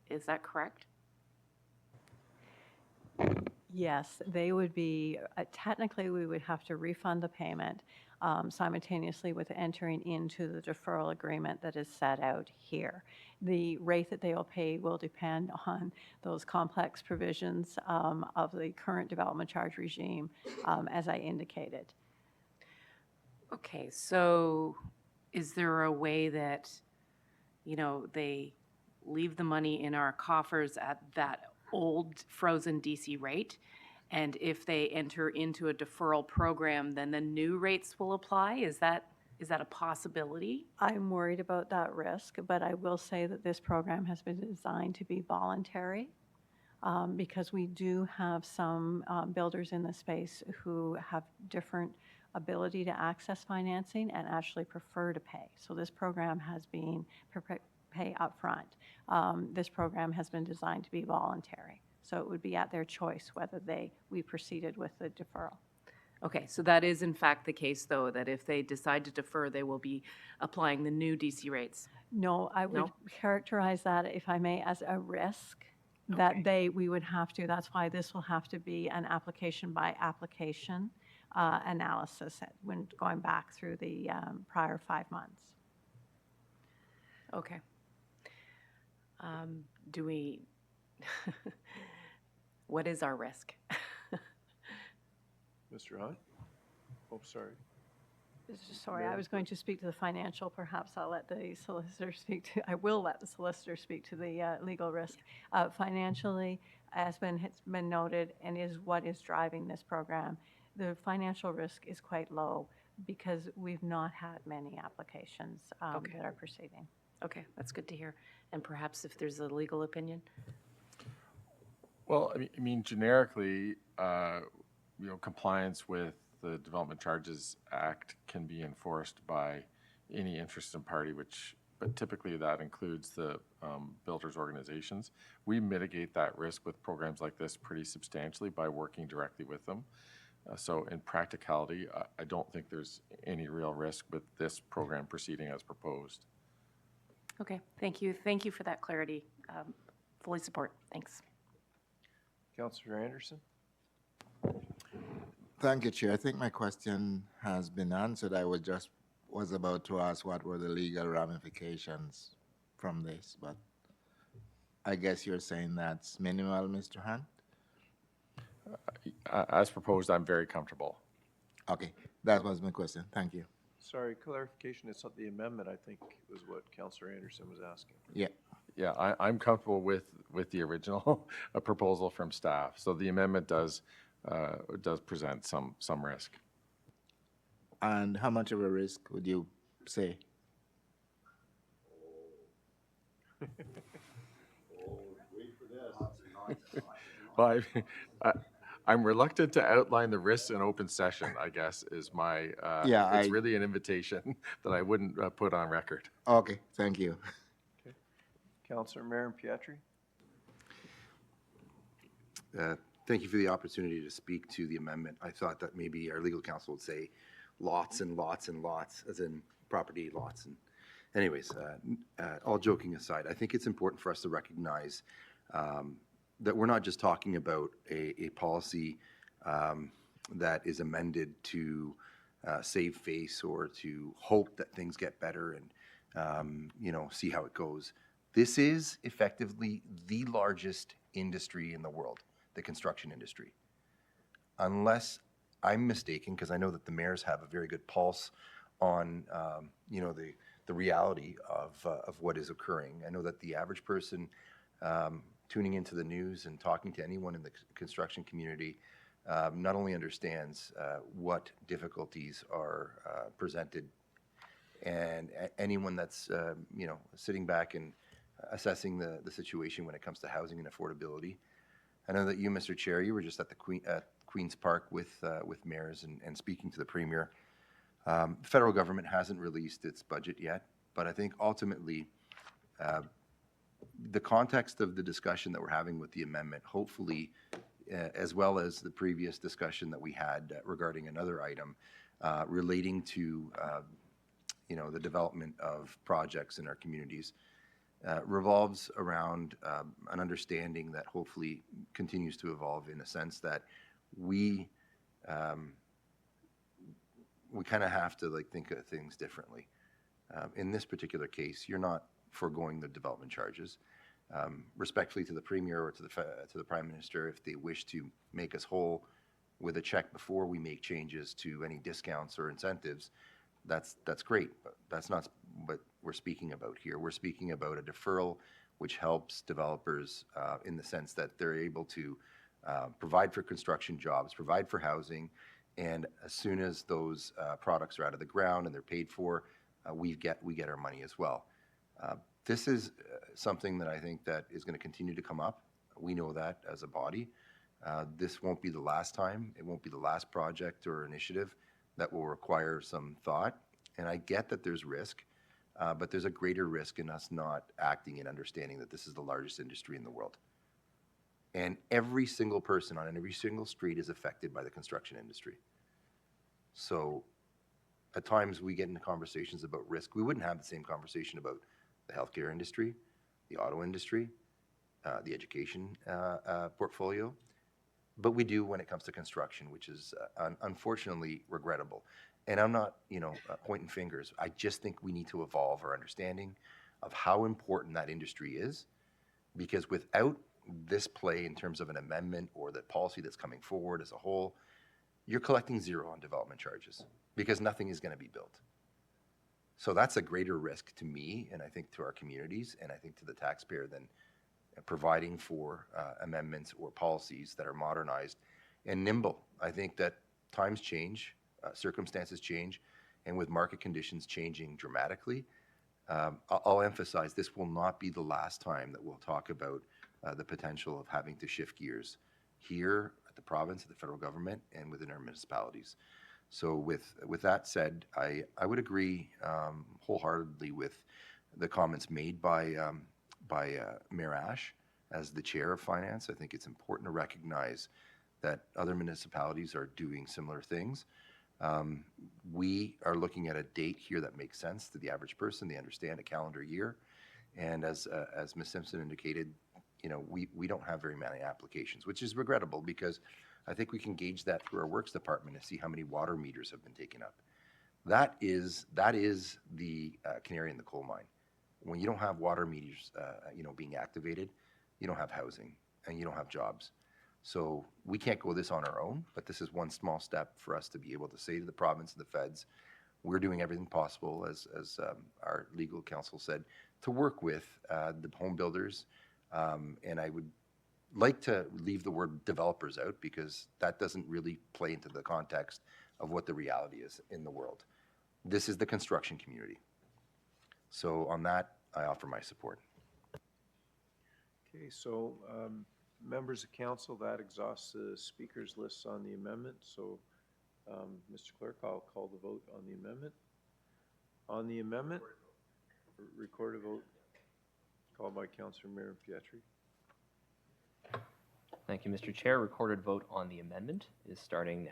Is that correct? Yes, they would be, technically, we would have to refund the payment simultaneously with entering into the deferral agreement that is set out here. The rate that they will pay will depend on those complex provisions of the current development charge regime, as I indicated. Okay, so is there a way that, they leave the money in our coffers at that old frozen DC rate, and if they enter into a deferral program, then the new rates will apply? Is that a possibility? I'm worried about that risk, but I will say that this program has been designed to be voluntary because we do have some builders in the space who have different ability to access financing and actually prefer to pay. So this program has been pay upfront. This program has been designed to be voluntary. So it would be at their choice whether we proceeded with the deferral. Okay, so that is in fact the case, though, that if they decide to defer, they will be applying the new DC rates? No, I would characterize that, if I may, as a risk that we would have to. That's why this will have to be an application by application analysis when going back through the prior 5 months. Okay. Do we, what is our risk? Mr. Hunt? Oh, sorry. Sorry, I was going to speak to the financial. Perhaps I'll let the solicitor speak to, I will let the solicitor speak to the legal risk. Financially, as has been noted, and is what is driving this program, the financial risk is quite low because we've not had many applications Okay. that are proceeding. Okay, that's good to hear. And perhaps if there's a legal opinion? Well, I mean, generically, compliance with the Development Charges Act can be enforced by any interested party, but typically that includes the builders' organizations. We mitigate that risk with programs like this pretty substantially by working directly with them. So in practicality, I don't think there's any real risk with this program proceeding as proposed. Okay, thank you. Thank you for that clarity. Fully support. Thanks. Councillor Anderson? Thank you, Chair. I think my question has been answered. I was about to ask what were the legal ramifications from this, but I guess you're saying that's minimal, Mr. Hunt? As proposed, I'm very comfortable. Okay, that was my question. Thank you. Sorry, clarification, it's not the amendment, I think, was what Councillor Anderson was asking. Yeah. Yeah, I'm comfortable with the original proposal from staff. So the amendment does present some risk. And how much of a risk would you say? Well, I'm reluctant to outline the risks in open session, I guess, is my, it's really an invitation that I wouldn't put on record. Okay, thank you. Councillor Marin Pietri? Thank you for the opportunity to speak to the amendment. I thought that maybe our legal counsel would say lots and lots and lots, as in property lots. And anyways, all joking aside, I think it's important for us to recognize that we're not just talking about a policy that is amended to save face or to hope that things get better and see how it goes. This is effectively the largest industry in the world, the construction industry. Unless I'm mistaken, because I know that the mayors have a very good pulse on the reality of what is occurring. I know that the average person tuning into the news and talking to anyone in the construction community not only understands what difficulties are presented, and anyone that's sitting back and assessing the situation when it comes to housing and affordability. I know that you, Mr. Chair, you were just at the Queen's Park with mayors and speaking to the Premier. The federal government hasn't released its budget yet, but I think ultimately the context of the discussion that we're having with the amendment, hopefully, as well as the previous discussion that we had regarding another item relating to the development of projects in our communities, revolves around an understanding that hopefully continues to evolve in a sense that we kind of have to think of things differently. In this particular case, you're not foregoing the development charges. Respectfully to the Premier or to the Prime Minister, if they wish to make us whole with a check before we make changes to any discounts or incentives, that's great. But that's not what we're speaking about here. We're speaking about a deferral which helps developers in the sense that they're able to provide for construction jobs, provide for housing, and as soon as those products are out of the ground and they're paid for, we get our money as well. This is something that I think that is going to continue to come up. We know that as a body. This won't be the last time. It won't be the last project or initiative that will require some thought. And I get that there's risk, but there's a greater risk in us not acting and understanding that this is the largest industry in the world. And every single person on every single street is affected by the construction industry. So at times we get into conversations about risk. We wouldn't have the same conversation about the healthcare industry, the auto industry, the education portfolio. But we do when it comes to construction, which is unfortunately regrettable. And I'm not, pointing fingers. I just think we need to evolve our understanding of how important that industry is, because without this play in terms of an amendment or the policy that's coming forward as a whole, you're collecting zero on development charges because nothing is going to be built. So that's a greater risk to me, and I think to our communities, and I think to the taxpayer than providing for amendments or policies that are modernized and nimble. I think that times change, circumstances change, and with market conditions changing dramatically, I'll emphasize this will not be the last time that we'll talk about the potential of having to shift gears here at the province, at the federal government, and within our municipalities. So with that said, I would agree wholeheartedly with the comments made by Mayor Ash as the chair of finance. I think it's important to recognize that other municipalities are doing similar things. We are looking at a date here that makes sense to the average person. They understand a calendar year. And as Ms. Simpson indicated, you know, we don't have very many applications, which is regrettable because I think we can gauge that through our works department and see how many water meters have been taken up. That is the canary in the coal mine. When you don't have water meters, you know, being activated, you don't have housing and you don't have jobs. So we can't go this on our own, but this is one small step for us to be able to say to the province and the feds, we're doing everything possible, as our legal counsel said, to work with the home builders. And I would like to leave the word developers out because that doesn't really play into the context of what the reality is in the world. This is the construction community. So on that, I offer my support. Okay, so members of council, that exhausts the speakers lists on the amendment. So Mr. Clerk, I'll call the vote on the amendment. On the amendment, recorded vote called by Councillor Mayor Pietri. Thank you, Mr. Chair. Recorded vote on the amendment is starting now.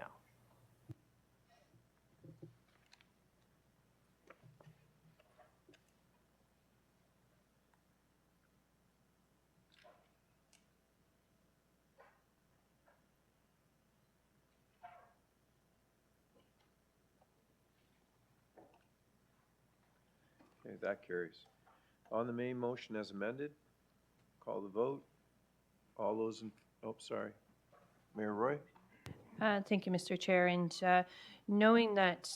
Okay, that carries. On the main motion as amended, call the vote. All those in, oh, sorry. Mayor Roy? Thank you, Mr. Chair. And knowing that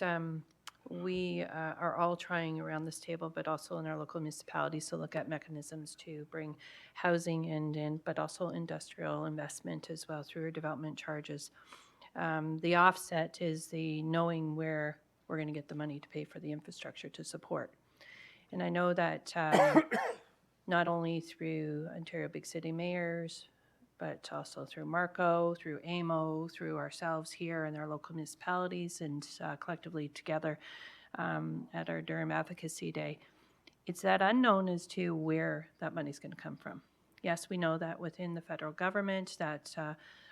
we are all trying around this table, but also in our local municipalities to look at mechanisms to bring housing in, but also industrial investment as well through our development charges. The offset is the knowing where we're going to get the money to pay for the infrastructure to support. And I know that not only through Ontario Big City Mayors, but also through Marco, through AMO, through ourselves here and our local municipalities and collectively together at our Durham Advocacy Day, it's that unknown as to where that money's going to come from. Yes, we know that within the federal government that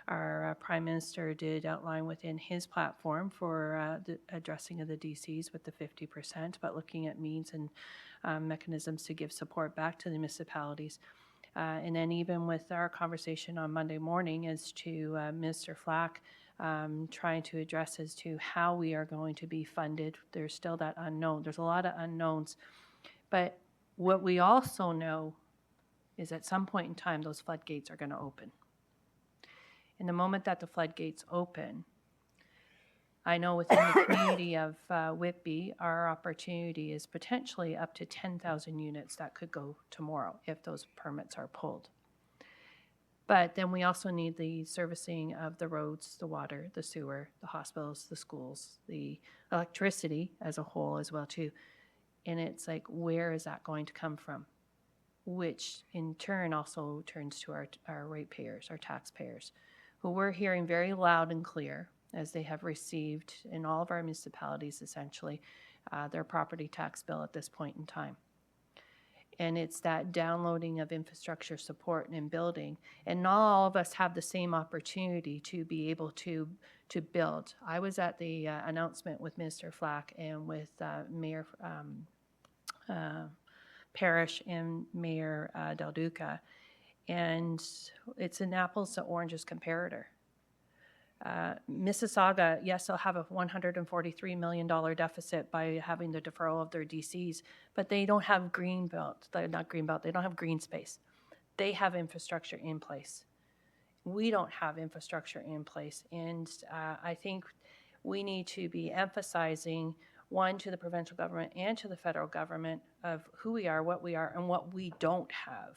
our Prime Minister did outline within his platform for the addressing of the DCs with the 50%, but looking at means and mechanisms to give support back to the municipalities. And then even with our conversation on Monday morning as to Minister Flack trying to address as to how we are going to be funded, there's still that unknown. There's a lot of unknowns. But what we also know is at some point in time, those floodgates are going to open. In the moment that the floodgates open, I know within the community of Whitby, our opportunity is potentially up to 10,000 units that could go tomorrow if those permits are pulled. But then we also need the servicing of the roads, the water, the sewer, the hospitals, the schools, the electricity as a whole as well too. And it's like, where is that going to come from? Which in turn also turns to our ratepayers, our taxpayers, who we're hearing very loud and clear as they have received in all of our municipalities essentially their property tax bill at this point in time. And it's that downloading of infrastructure support and building. And not all of us have the same opportunity to be able to build. I was at the announcement with Minister Flack and with Mayor Parrish and Mayor Del Duca. And it's an apples to oranges comparator. Mississauga, yes, they'll have a $143 million deficit by having the deferral of their DCs, but they don't have they don't have green space. They have infrastructure in place. we don't have infrastructure in place. And I think we need to be emphasizing, one, to the provincial government and to the federal government of who we are, and what we don't have,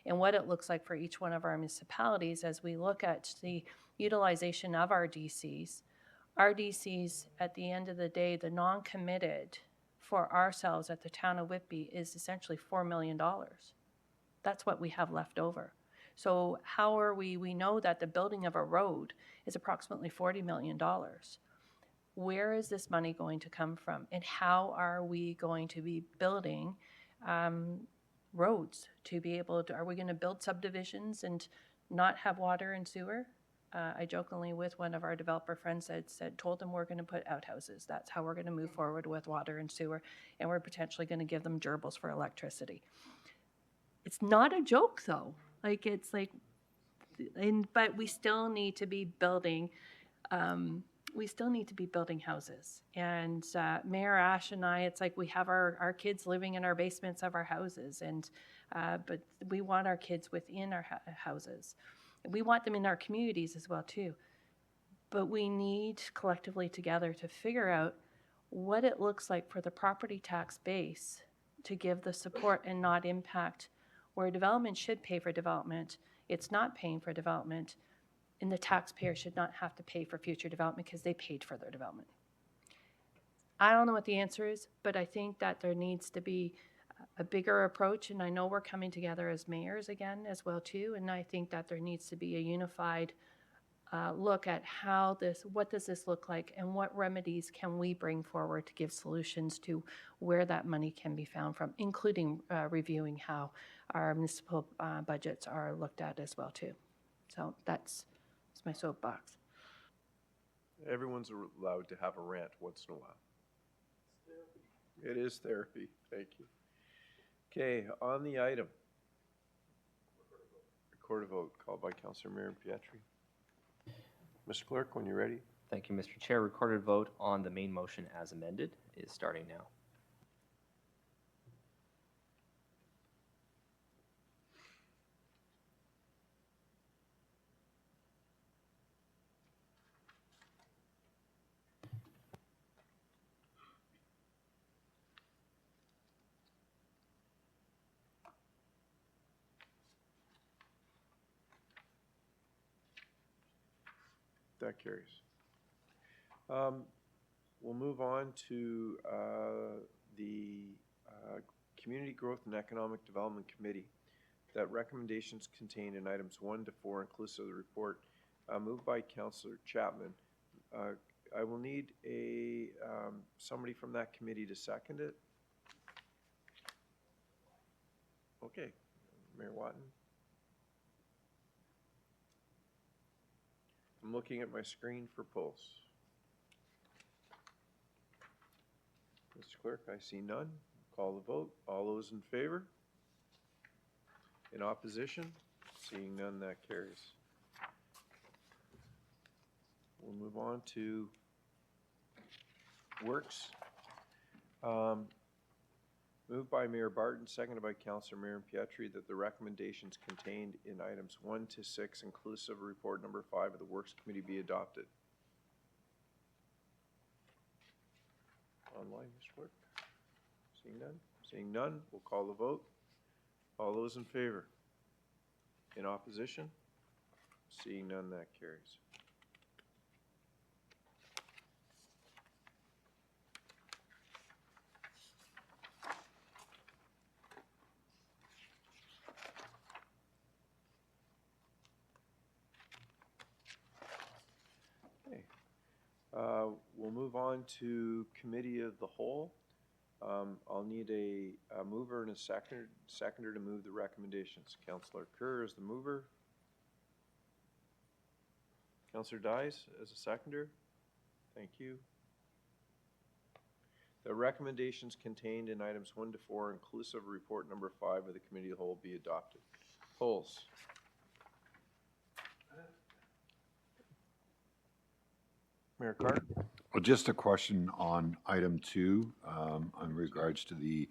and what it looks like for each one of our municipalities as we look at the utilization of our DCs. Our DCs, at the end of the day, the non-committed for ourselves at the town of Whitby is essentially $4 million. That's what we have left over. So how are we know that the building of a road is approximately $40 million. Where is this money going to come from? And how are we going to be building roads to be able to, are we going to build subdivisions and not have water and sewer? I jokingly with one of our developer friends told them we're going to put outhouses. That's how we're going to move forward with water and sewer. And we're potentially going to give them gerbils for electricity. It's not a joke though. But we still need to be building, houses. And Mayor Ash and I, it's like we have our kids living in our basements of our houses, and but we want our kids within our houses. We want them in our communities as well too. But we need collectively together to figure out what it looks like for the property tax base to give the support and not impact where development should pay for development. It's not paying for development, and the taxpayer should not have to pay for future development because they paid for their development. I don't know what the answer is, but I think that there needs to be a bigger approach, and I know we're coming together as mayors again as well too, and I think that there needs to be a unified look at what does this look like, and what remedies can we bring forward to give solutions to where that money can be found from, including reviewing how our municipal budgets are looked at as well too. So that's my soapbox. Everyone's allowed to have a rant once in a while. It is therapy. Thank you. Okay, on the item. Record a vote called by Councillor Miriam Pietri. Mr. Clerk, when you're ready. Thank you, Mr. Chair. Recorded vote on the main motion as amended is starting now. That carries. We'll move on to the Community Growth and Economic Development Committee. That recommendations contained in items 1 to 4 inclusive of the report, moved by Councillor Chapman. I will need somebody from that committee to second it. Okay, Mayor Watton. I'm looking at my screen for polls. Mr. Clerk, I see none. Call the vote. All those in favor? In opposition? Seeing none, that carries. We'll move on to Works. Moved by Mayor Barton, seconded by Councillor Miriam Pietri, that the recommendations contained in items 1 to 6, inclusive of report number 5 of the Works Committee, be adopted. Online, Mr. Clerk. Seeing none? Seeing none, we'll call the vote. All those in favor? In opposition? Seeing none, that carries. We'll move on to Committee of the Whole. I'll need a mover and a seconder to move the recommendations. Councillor Kerr is the mover. Councillor Dies as a seconder. Thank you. The recommendations contained in items 1 to 4, inclusive of report number 5 of the Committee of the Whole, be adopted. Polls. Mayor Carr. Well, just a question on item 2, on regards to the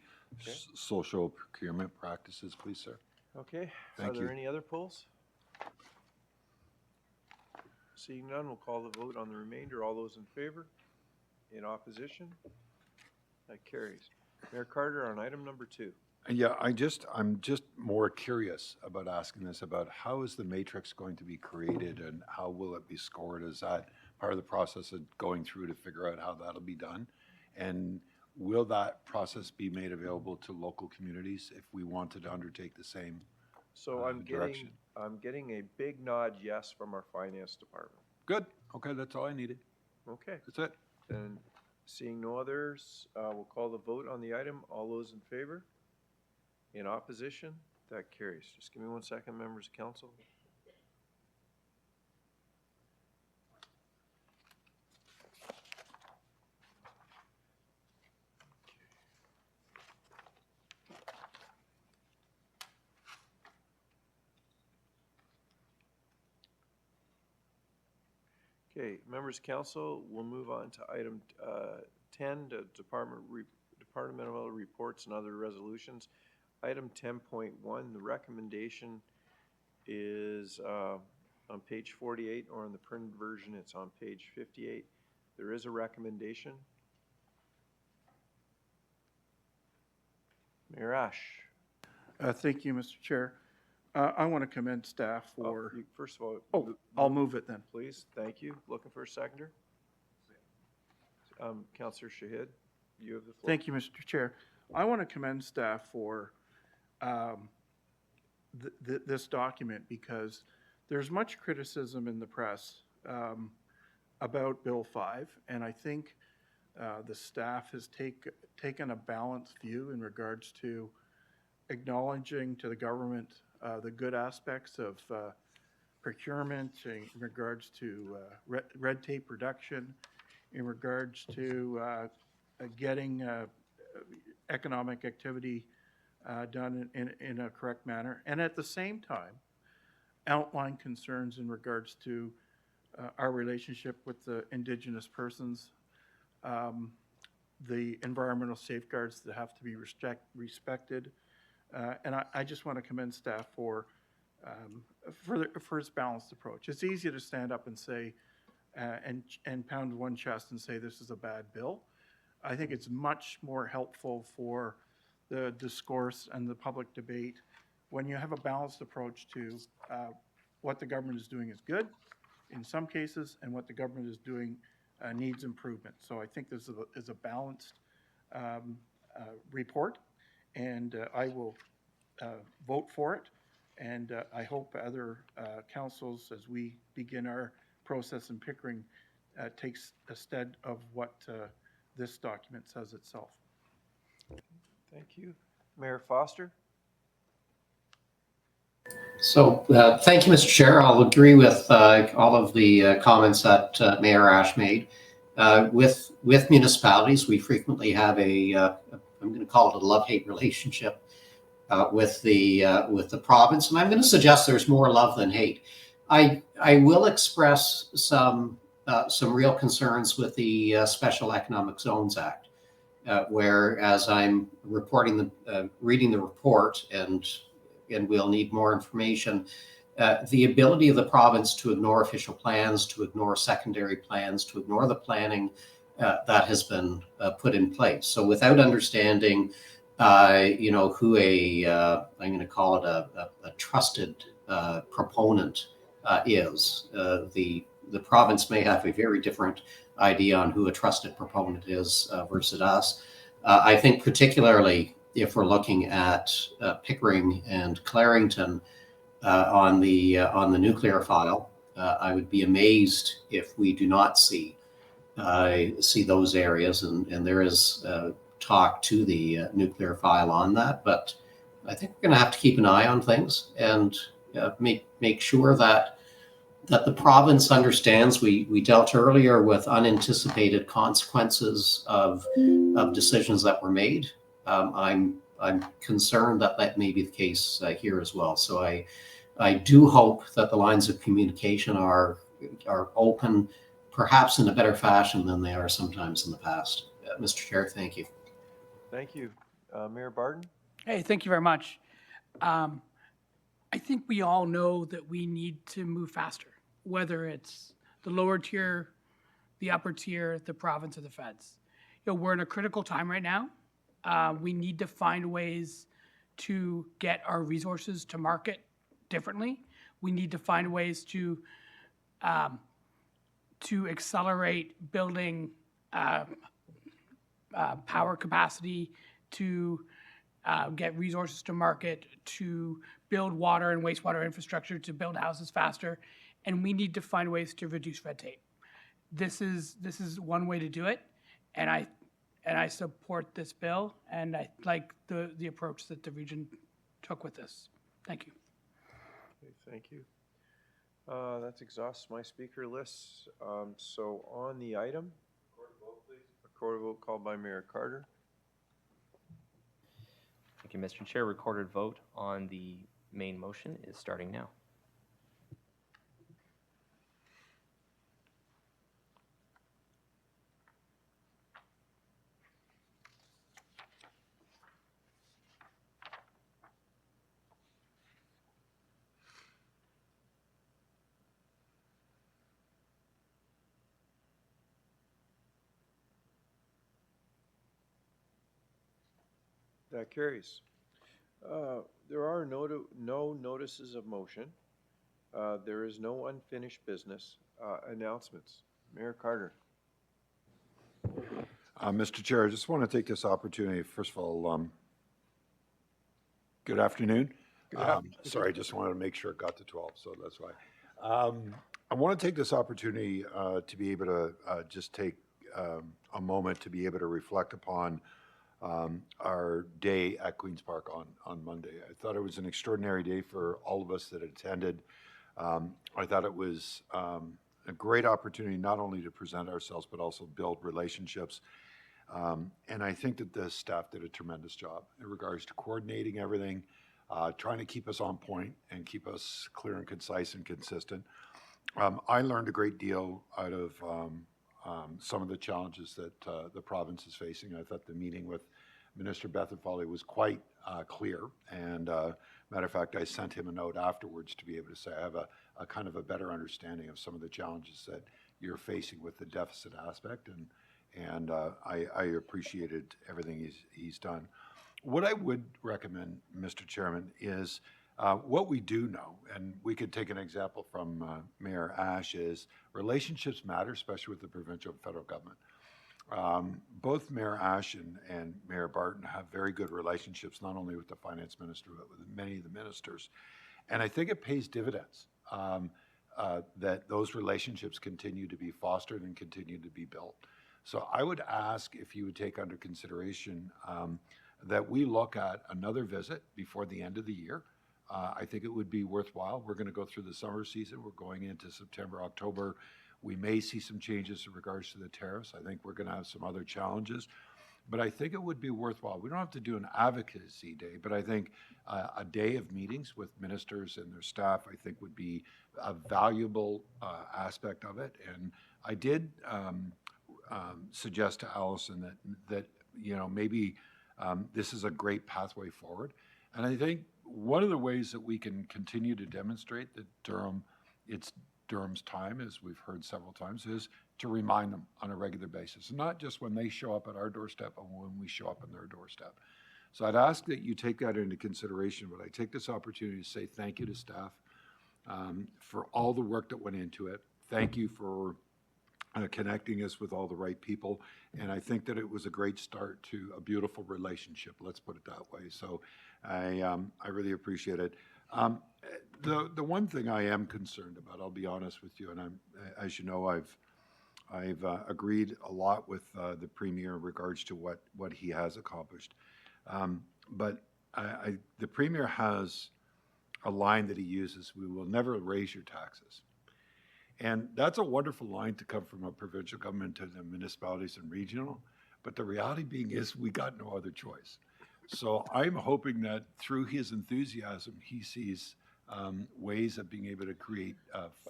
social procurement practices, please, sir. Okay. Thank Are there you. any other polls? Seeing none, we'll call the vote on the remainder. All those in favor? In opposition? That carries. Mayor Carter, on item number 2. Yeah, I'm just more curious about asking this about how is the matrix going to be created and how will it be scored? Is that part of the process of going through to figure out how that'll be done? And will that process be made available to local communities if we wanted to undertake the same So direction? I'm getting a big nod yes from our finance department. Good. Okay, that's all I needed. Okay. That's it. Then, seeing no others, we'll call the vote on the item. All those in favor? In opposition? That carries. Just give me 1 second, members of council. Okay, members of council, we'll move on to item 10, the departmental reports and other resolutions. Item 10.1, the recommendation is on page 48, or in the printed version, it's on page 58. There is a recommendation. Mayor Ash. Thank you, Mr. Chair. I want to commend staff for, First of all. oh, I'll move it then. Please, thank you. Looking for a seconder? Councillor Shahid, you have the floor. Thank you, Mr. Chair. I want to commend staff for this document because there's much criticism in the press about Bill 5, and I think the staff has taken a balanced view in regards to acknowledging to the government the good aspects of procurement, in regards to red tape reduction, in regards to getting economic activity done in a correct manner, and at the same time outline concerns in regards to our relationship with the Indigenous persons, the environmental safeguards that have to be respected. And I just want to commend staff for its balanced approach. It's easy to stand up and say, and pound one chest and say this is a bad bill. I think it's much more helpful for the discourse and the public debate when you have a balanced approach to what the government is doing is good in some cases, and what the government is doing needs improvement. So I think this is a balanced report, and I will vote for it. And I hope other councils, as we begin our process in Pickering, takes a stead of what this document says itself. Thank you. Mayor Foster? So, thank you, Mr. Chair. I'll agree with all of the comments that Mayor Ash made. With municipalities, we frequently have I'm going to call it a love-hate relationship with the province, and I'm going to suggest there's more love than hate. I will express some real concerns with the Special Economic Zones Act, where as I'm reading the report, and we'll need more information, the ability of the province to ignore official plans, to ignore secondary plans, to ignore the planning that has been put in place. So without understanding, who I'm going to call it a trusted proponent is, the province may have a very different idea on who a trusted proponent is versus us. I think particularly if we're looking at Pickering and Clarington on the nuclear file, I would be amazed if we do not see those areas, and there is talk to the nuclear file on that. But I think we're going to have to keep an eye on things and make sure that the province understands. We dealt earlier with unanticipated consequences of decisions that were made. I'm concerned that may be the case here as well. So I do hope that the lines of communication are open, perhaps in a better fashion than they are sometimes in the past. Mr. Chair, thank you. Thank you. Mayor Barton? Hey, thank you very much. I think we all know that we need to move faster, whether it's the lower tier, the upper tier, the province, or the feds. We're in a critical time right now. We need to find ways to get our resources to market differently. We need to find ways to accelerate building power capacity, to get resources to market, to build water and wastewater infrastructure, to build houses faster, and we need to find ways to reduce red tape. This is one way to do it, and I support this bill, and I like the approach that the region took with this. Thank you. Okay, thank you. That exhausts my speaker list. So on the item, a recorded vote called by Mayor Carter. Thank you, Mr. Chair. Recorded vote on the main motion is starting now. That carries. There are no notices of motion. There is no unfinished business. Announcements. Mayor Carter. Mr. Chair, I just want to take this opportunity, first of all, good afternoon. Sorry, I just wanted to make sure it got to 12, so that's why. I want to take this opportunity to be able to just take a moment to be able to reflect upon our day at Queen's Park on Monday. I thought it was an extraordinary day for all of us that attended. I thought it was a great opportunity not only to present ourselves, but also build relationships. And I think that the staff did a tremendous job in regards to coordinating everything, trying to keep us on point and keep us clear and concise and consistent. I learned a great deal out of some of the challenges that the province is facing. I thought the meeting with Minister Bethel Foley was quite clear. And matter of fact, I sent him a note afterwards to be able to say I have a kind of a better understanding of some of the challenges that you're facing with the deficit aspect. And I appreciated everything he's done. What I would recommend, Mr. Chairman, is what we do know, and we could take an example from Mayor Ash, is relationships matter, especially with the provincial and federal government. Both Mayor Ash and Mayor Barton have very good relationships, not only with the finance minister, but with many of the ministers. And I think it pays dividends that those relationships continue to be fostered and continue to be built. So I would ask if you would take under consideration that we look at another visit before the end of the year. I think it would be worthwhile. We're going to go through the summer season. We're going into September, October. We may see some changes in regards to the tariffs. I think we're going to have some other challenges. But I think it would be worthwhile. We don't have to do an advocacy day, but I think a day of meetings with ministers and their staff, I think, would be a valuable aspect of it. And I did suggest to Allison that maybe this is a great pathway forward. And I think one of the ways that we can continue to demonstrate that it's Durham's time, as we've heard several times, is to remind them on a regular basis, not just when they show up at our doorstep, but when we show up on their doorstep. So I'd ask that you take that into consideration, but I take this opportunity to say thank you to staff for all the work that went into it. Thank you for connecting us with all the right people. And I think that it was a great start to a beautiful relationship, let's put it that way. So I really appreciate it. The one thing I am concerned about, I'll be honest with you, and as you know, I've agreed a lot with the Premier in regards to what he has accomplished. But the Premier has a line that he uses: "We will never raise your taxes." And that's a wonderful line to come from a provincial government to the municipalities and regional. But the reality being is we got no other choice. So I'm hoping that through his enthusiasm, he sees ways of being able to create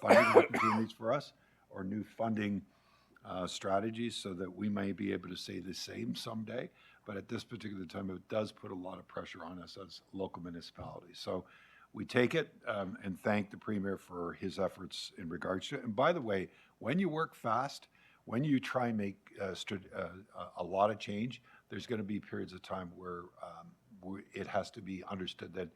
funding opportunities for us or new funding strategies so that we may be able to say the same someday. But at this particular time, it does put a lot of pressure on us as local municipalities. So we take it and thank the Premier for his efforts in regards to it. And by the way, when you work fast, when you try and make a lot of change, there's going to be periods of time where it has to be understood that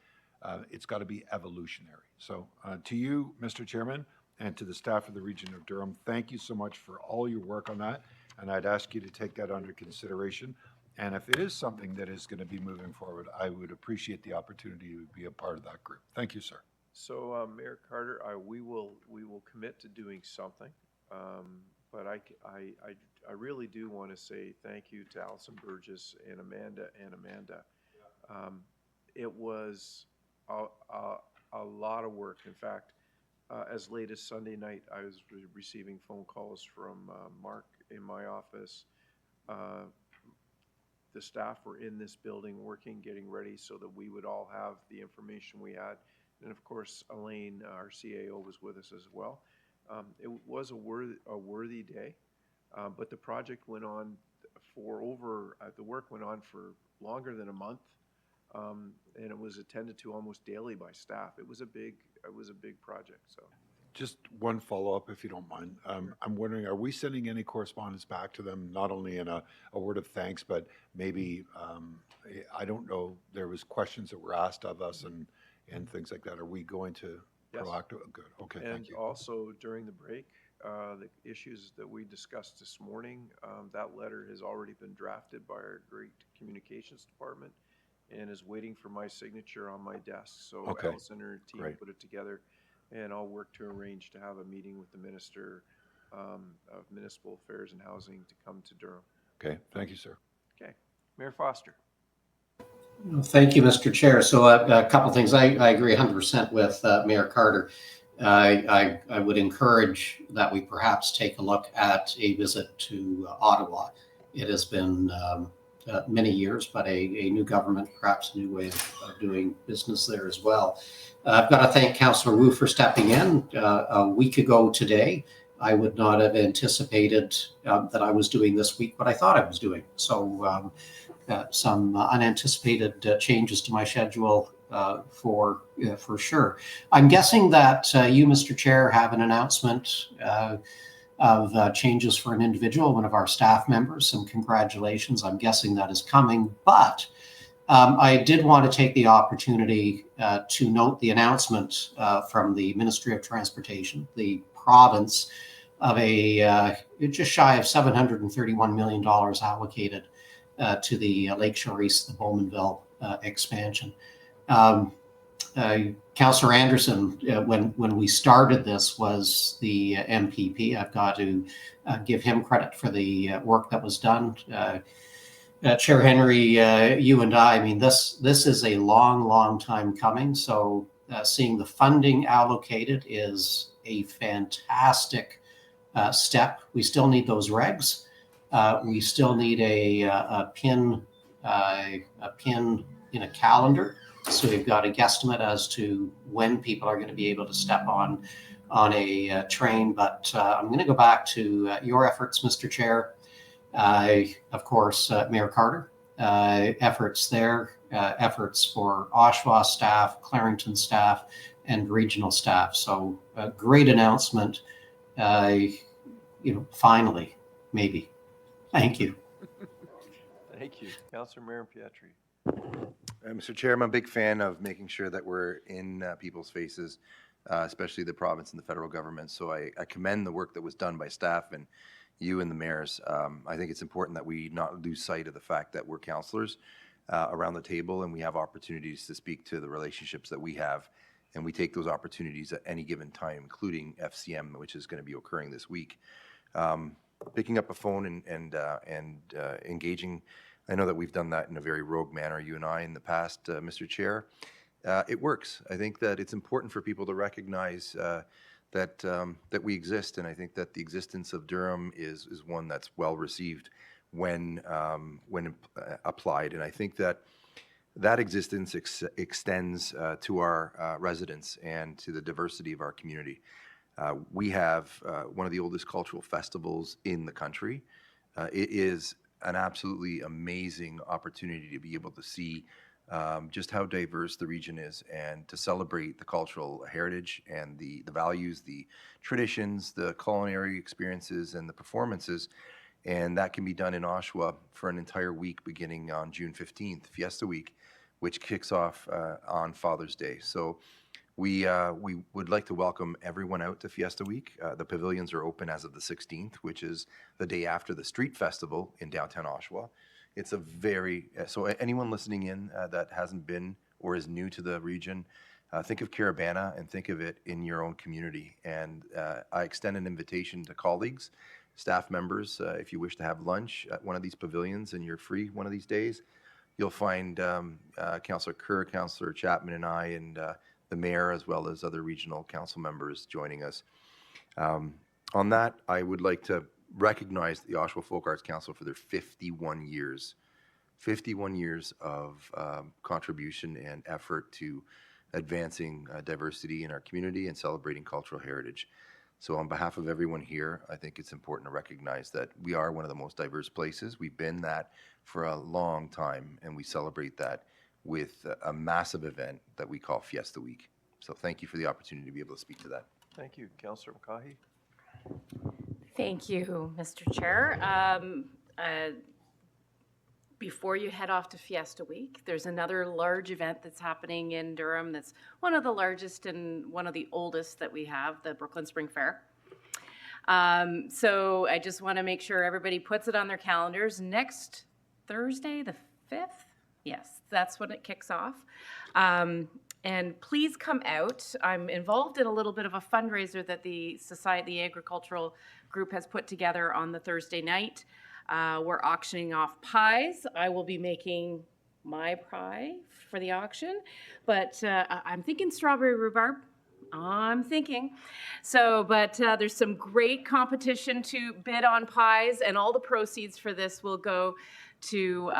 it's got to be evolutionary. So to you, Mr. Chairman, and to the staff of the Region of Durham, thank you so much for all your work on that. And I'd ask you to take that under consideration. And if it is something that is going to be moving forward, I would appreciate the opportunity to be a part of that group. Thank you, sir. So, Mayor Carter, we will commit to doing something. But I really do want to say thank you to Allison Burgess and Amanda. It was a lot of work. In fact, as late as Sunday night, I was receiving phone calls from Mark in my office. The staff were in this building working, getting ready so that we would all have the information we had. And of course, Elaine, our CAO, was with us as well. It was a worthy day, but the project went on the work went on for longer than a month, and it was attended to almost daily by staff. It was a big project. So, just one follow-up, if you don't mind. I'm wondering, are we sending any correspondence back to them, not only in a word of thanks, but maybe, I don't know, there was questions that were asked of us and things like that. Are we going to yes. proactive? Good. Okay, thank you. And also during the break, the issues that we discussed this morning, that letter has already been drafted by our great communications department and is waiting for my signature on my desk. So Okay. Allison and her team put it together, and I'll work to arrange to have a meeting with the Minister of Municipal Affairs and Housing to come to Durham. Okay, thank you, sir. Okay. Mayor Foster. Thank you, Mr. Chair. So a couple things. I agree 100% with Mayor Carter. I would encourage that we perhaps take a look at a visit to Ottawa. It has been many years, but a new government, perhaps a new way of doing business there as well. I've got to thank Councillor Wu for stepping in. A week ago today, I would not have anticipated that I was doing this week what I thought I was doing. So some unanticipated changes to my schedule for sure. I'm guessing that you, Mr. Chair, have an announcement of changes for an individual, one of our staff members. Some congratulations. I'm guessing that is coming, but I did want to take the opportunity to note the announcement from the Ministry of Transportation, the province, of a just shy of $731 million allocated to the Lakeshore East, the Bowmanville expansion. Councillor Anderson, when we started this, was the MPP. I've got to give him credit for the work that was done. Chair Henry, you and I mean, this is a long time coming. So seeing the funding allocated is a fantastic step. We still need those regs. We still need a pin in a calendar. So we've got a guesstimate as to when people are going to be able to step on a train. But I'm going to go back to your efforts, Mr. Chair. Of course, Mayor Carter, efforts there, efforts for Oshawa staff, Clarington staff, and regional staff. So a great announcement, finally, maybe. Thank you. Thank you. Councillor Mayor Pietri. Mr. Chair, I'm a big fan of making sure that we're in people's faces, especially the province and the federal government. So I commend the work that was done by staff and you and the mayors. I think it's important that we not lose sight of the fact that we're councillors around the table and we have opportunities to speak to the relationships that we have. And we take those opportunities at any given time, including FCM, which is going to be occurring this week. Picking up a phone and engaging. I know that we've done that in a very rogue manner, you and I, in the past, Mr. Chair. It works. I think that it's important for people to recognize that we exist, and I think that the existence of Durham is one that's well received when applied. And I think that existence extends to our residents and to the diversity of our community. We have one of the oldest cultural festivals in the country. It is an absolutely amazing opportunity to be able to see just how diverse the region is, and to celebrate the cultural heritage and the values, the traditions, the culinary experiences, and the performances. And that can be done in Oshawa for an entire week beginning on June 15th, Fiesta Week, which kicks off on Father's Day. So we would like to welcome everyone out to Fiesta Week. The pavilions are open as of the 16th, which is the day after the street festival in downtown Oshawa. It's a so anyone listening in that hasn't been or is new to the region, think of Caribana and think of it in your own community. And I extend an invitation to colleagues, staff members, if you wish to have lunch at one of these pavilions and you're free one of these days, you'll find Councillor Kerr, Councillor Chapman, and I, and the mayor, as well as other regional council members joining us. On that, I would like to recognize the Oshawa Folk Arts Council for their 51 years. 51 years of contribution and effort to advancing diversity in our community and celebrating cultural heritage. So on behalf of everyone here, I think it's important to recognize that we are one of the most diverse places. We've been that for a long time, and we celebrate that with a massive event that we call Fiesta Week. So thank you for the opportunity to be able to speak to that. Thank you. Councillor McCaughey? Thank you, Mr. Chair. Before you head off to Fiesta Week, there's another large event that's happening in Durham that's one of the largest and one of the oldest that we have, the Brooklyn Spring Fair. So I just want to make sure everybody puts it on their calendars. Next Thursday, the 5th? Yes, that's when it kicks off. And please come out. I'm involved in a little bit of a fundraiser that the Agricultural Group has put together on the Thursday night. We're auctioning off pies. I will be making my pie for the auction, but I'm thinking strawberry rhubarb. I'm thinking. So, but there's some great competition to bid on pies, and all the proceeds for this will go to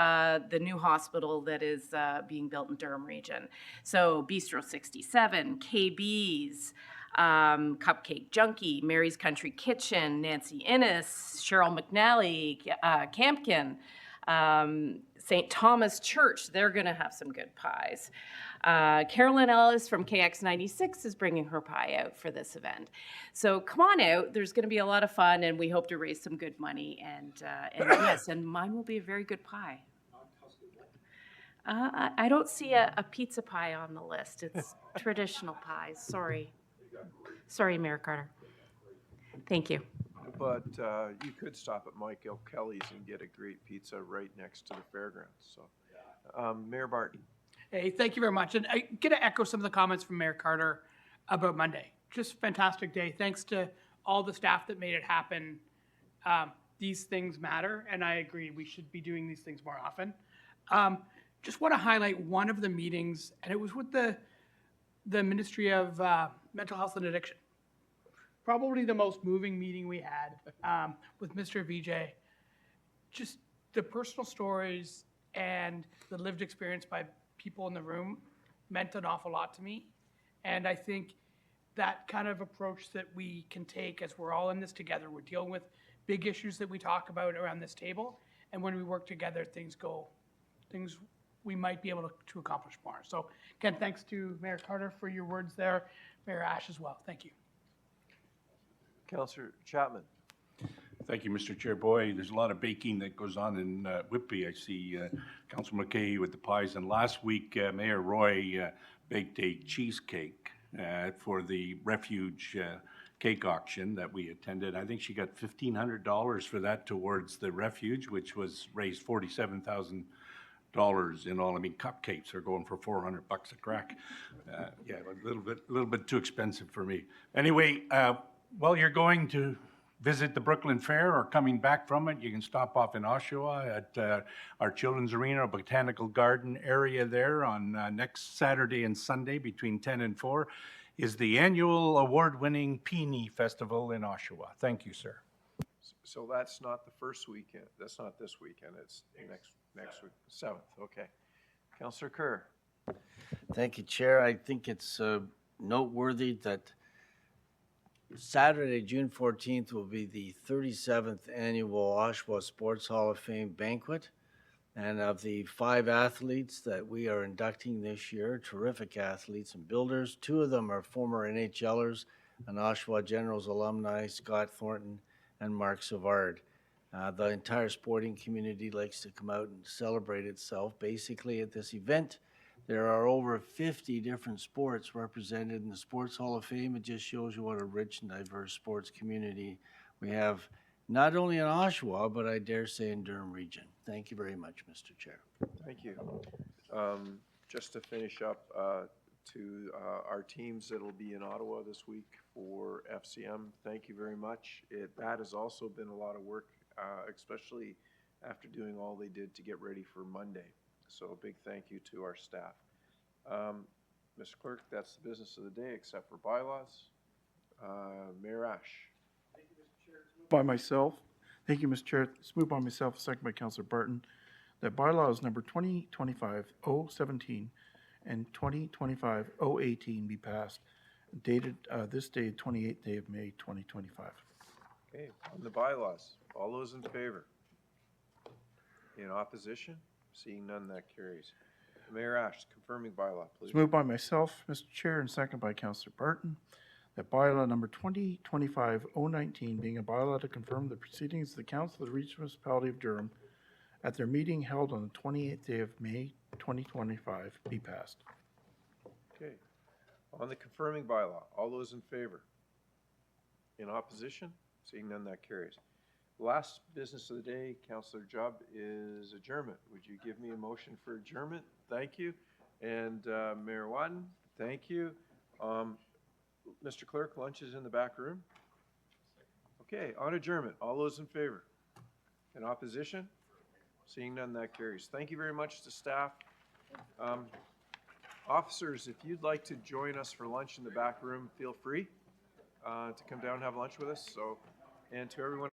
the new hospital that is being built in Durham region. So Bistro 67, KB's, Cupcake Junkie, Mary's Country Kitchen, Nancy Innes, Cheryl McNally, Campkin, St. Thomas Church, they're going to have some good pies. Carolyn Ellis from KX96 is bringing her pie out for this event. So come on out. There's going to be a lot of fun, and we hope to raise some good money. And yes, and mine will be a very good pie. I don't see a pizza pie on the list. It's traditional pies. Sorry. Sorry, Mayor Carter. Thank you. But you could stop at Mike O'Kelly's and get a great pizza right next to the fairgrounds. So, Mayor Barton. Hey, thank you very much. And I get to echo some of the comments from Mayor Carter about Monday. Just fantastic day. Thanks to all the staff that made it happen. These things matter, and I agree we should be doing these things more often. Just want to highlight one of the meetings, and it was with the Ministry of Mental Health and Addiction. Probably the most moving meeting we had with Mr. Vijay. Just the personal stories and the lived experience by people in the room meant an awful lot to me. And I think that kind of approach that we can take as we're all in this together, we're dealing with big issues that we talk about around this table. And when we work together, we might be able to accomplish more. So again, thanks to Mayor Carter for your words there, Mayor Ash as well. Thank you. Councillor Chapman. Thank you, Mr. Chair. Boy, there's a lot of baking that goes on in Whitby. I see Councilor McKay with the pies. And last week, Mayor Roy baked a cheesecake for the Refuge cake auction that we attended. I think she got $1,500 for that towards the Refuge, which was raised $47,000 in all. I mean, cupcakes are going for $400 a crack. Yeah, a little bit too expensive for me. Anyway, while you're going to visit the Brooklyn Fair or coming back from it, you can stop off in Oshawa at our Children's Arena, Botanical Garden area there on next Saturday and Sunday between 10 and 4 is the annual award-winning Peony Festival in Oshawa. Thank you, sir. So that's not the first weekend. That's not this weekend. It's next week, 7th. Okay. Councillor Kerr. Thank you, Chair. I think it's noteworthy that Saturday, June 14th will be the 37th annual Oshawa Sports Hall of Fame banquet. And of the 5 athletes that we are inducting this year, terrific athletes and builders, 2 of them are former NHLers, an Oshawa Generals alumni, Scott Thornton and Mark Savard. The entire sporting community likes to come out and celebrate itself. Basically, at this event, there are over 50 different sports represented in the Sports Hall of Fame. It just shows you what a rich and diverse sports community we have, not only in Oshawa, but I dare say in Durham Region. Thank you very much, Mr. Chair. Thank you. Just to finish up, to our teams that'll be in Ottawa this week for FCM, thank you very much. That has also been a lot of work, especially after doing all they did to get ready for Monday. So a big thank you to our staff. Mr. Clerk, that's the business of the day, except for bylaws. Mayor Ash. By myself. Thank you, Mr. Chair. It's moved by myself, second by Councillor Barton, that bylaws number 2025-017 and 2025-018 be passed, dated this day, 28th day of May, 2025. Okay, on the bylaws, all those in favor? In opposition? Seeing none, that carries. Mayor Ash, confirming bylaw, please. It's moved by myself, Mr. Chair, and second by Councillor Barton, that bylaw number 2025-019, being a bylaw to confirm the proceedings of the Council of the Regional Municipality of Durham at their meeting held on the 28th day of May 2025, be passed. Okay, on the confirming bylaw, all those in favor? In opposition? Seeing none, that carries. Last business of the day, Councillor Jubb, is adjournment. Would you give me a motion for adjournment? Thank you. And Mayor Watton, thank you. Mr. Clerk, lunch is in the back room. Okay, on adjournment, all those in favor? In opposition? Seeing none, that carries. Thank you very much to staff. Officers, if you'd like to join us for lunch in the back room, feel free to come down and have lunch with us. So, and to everyone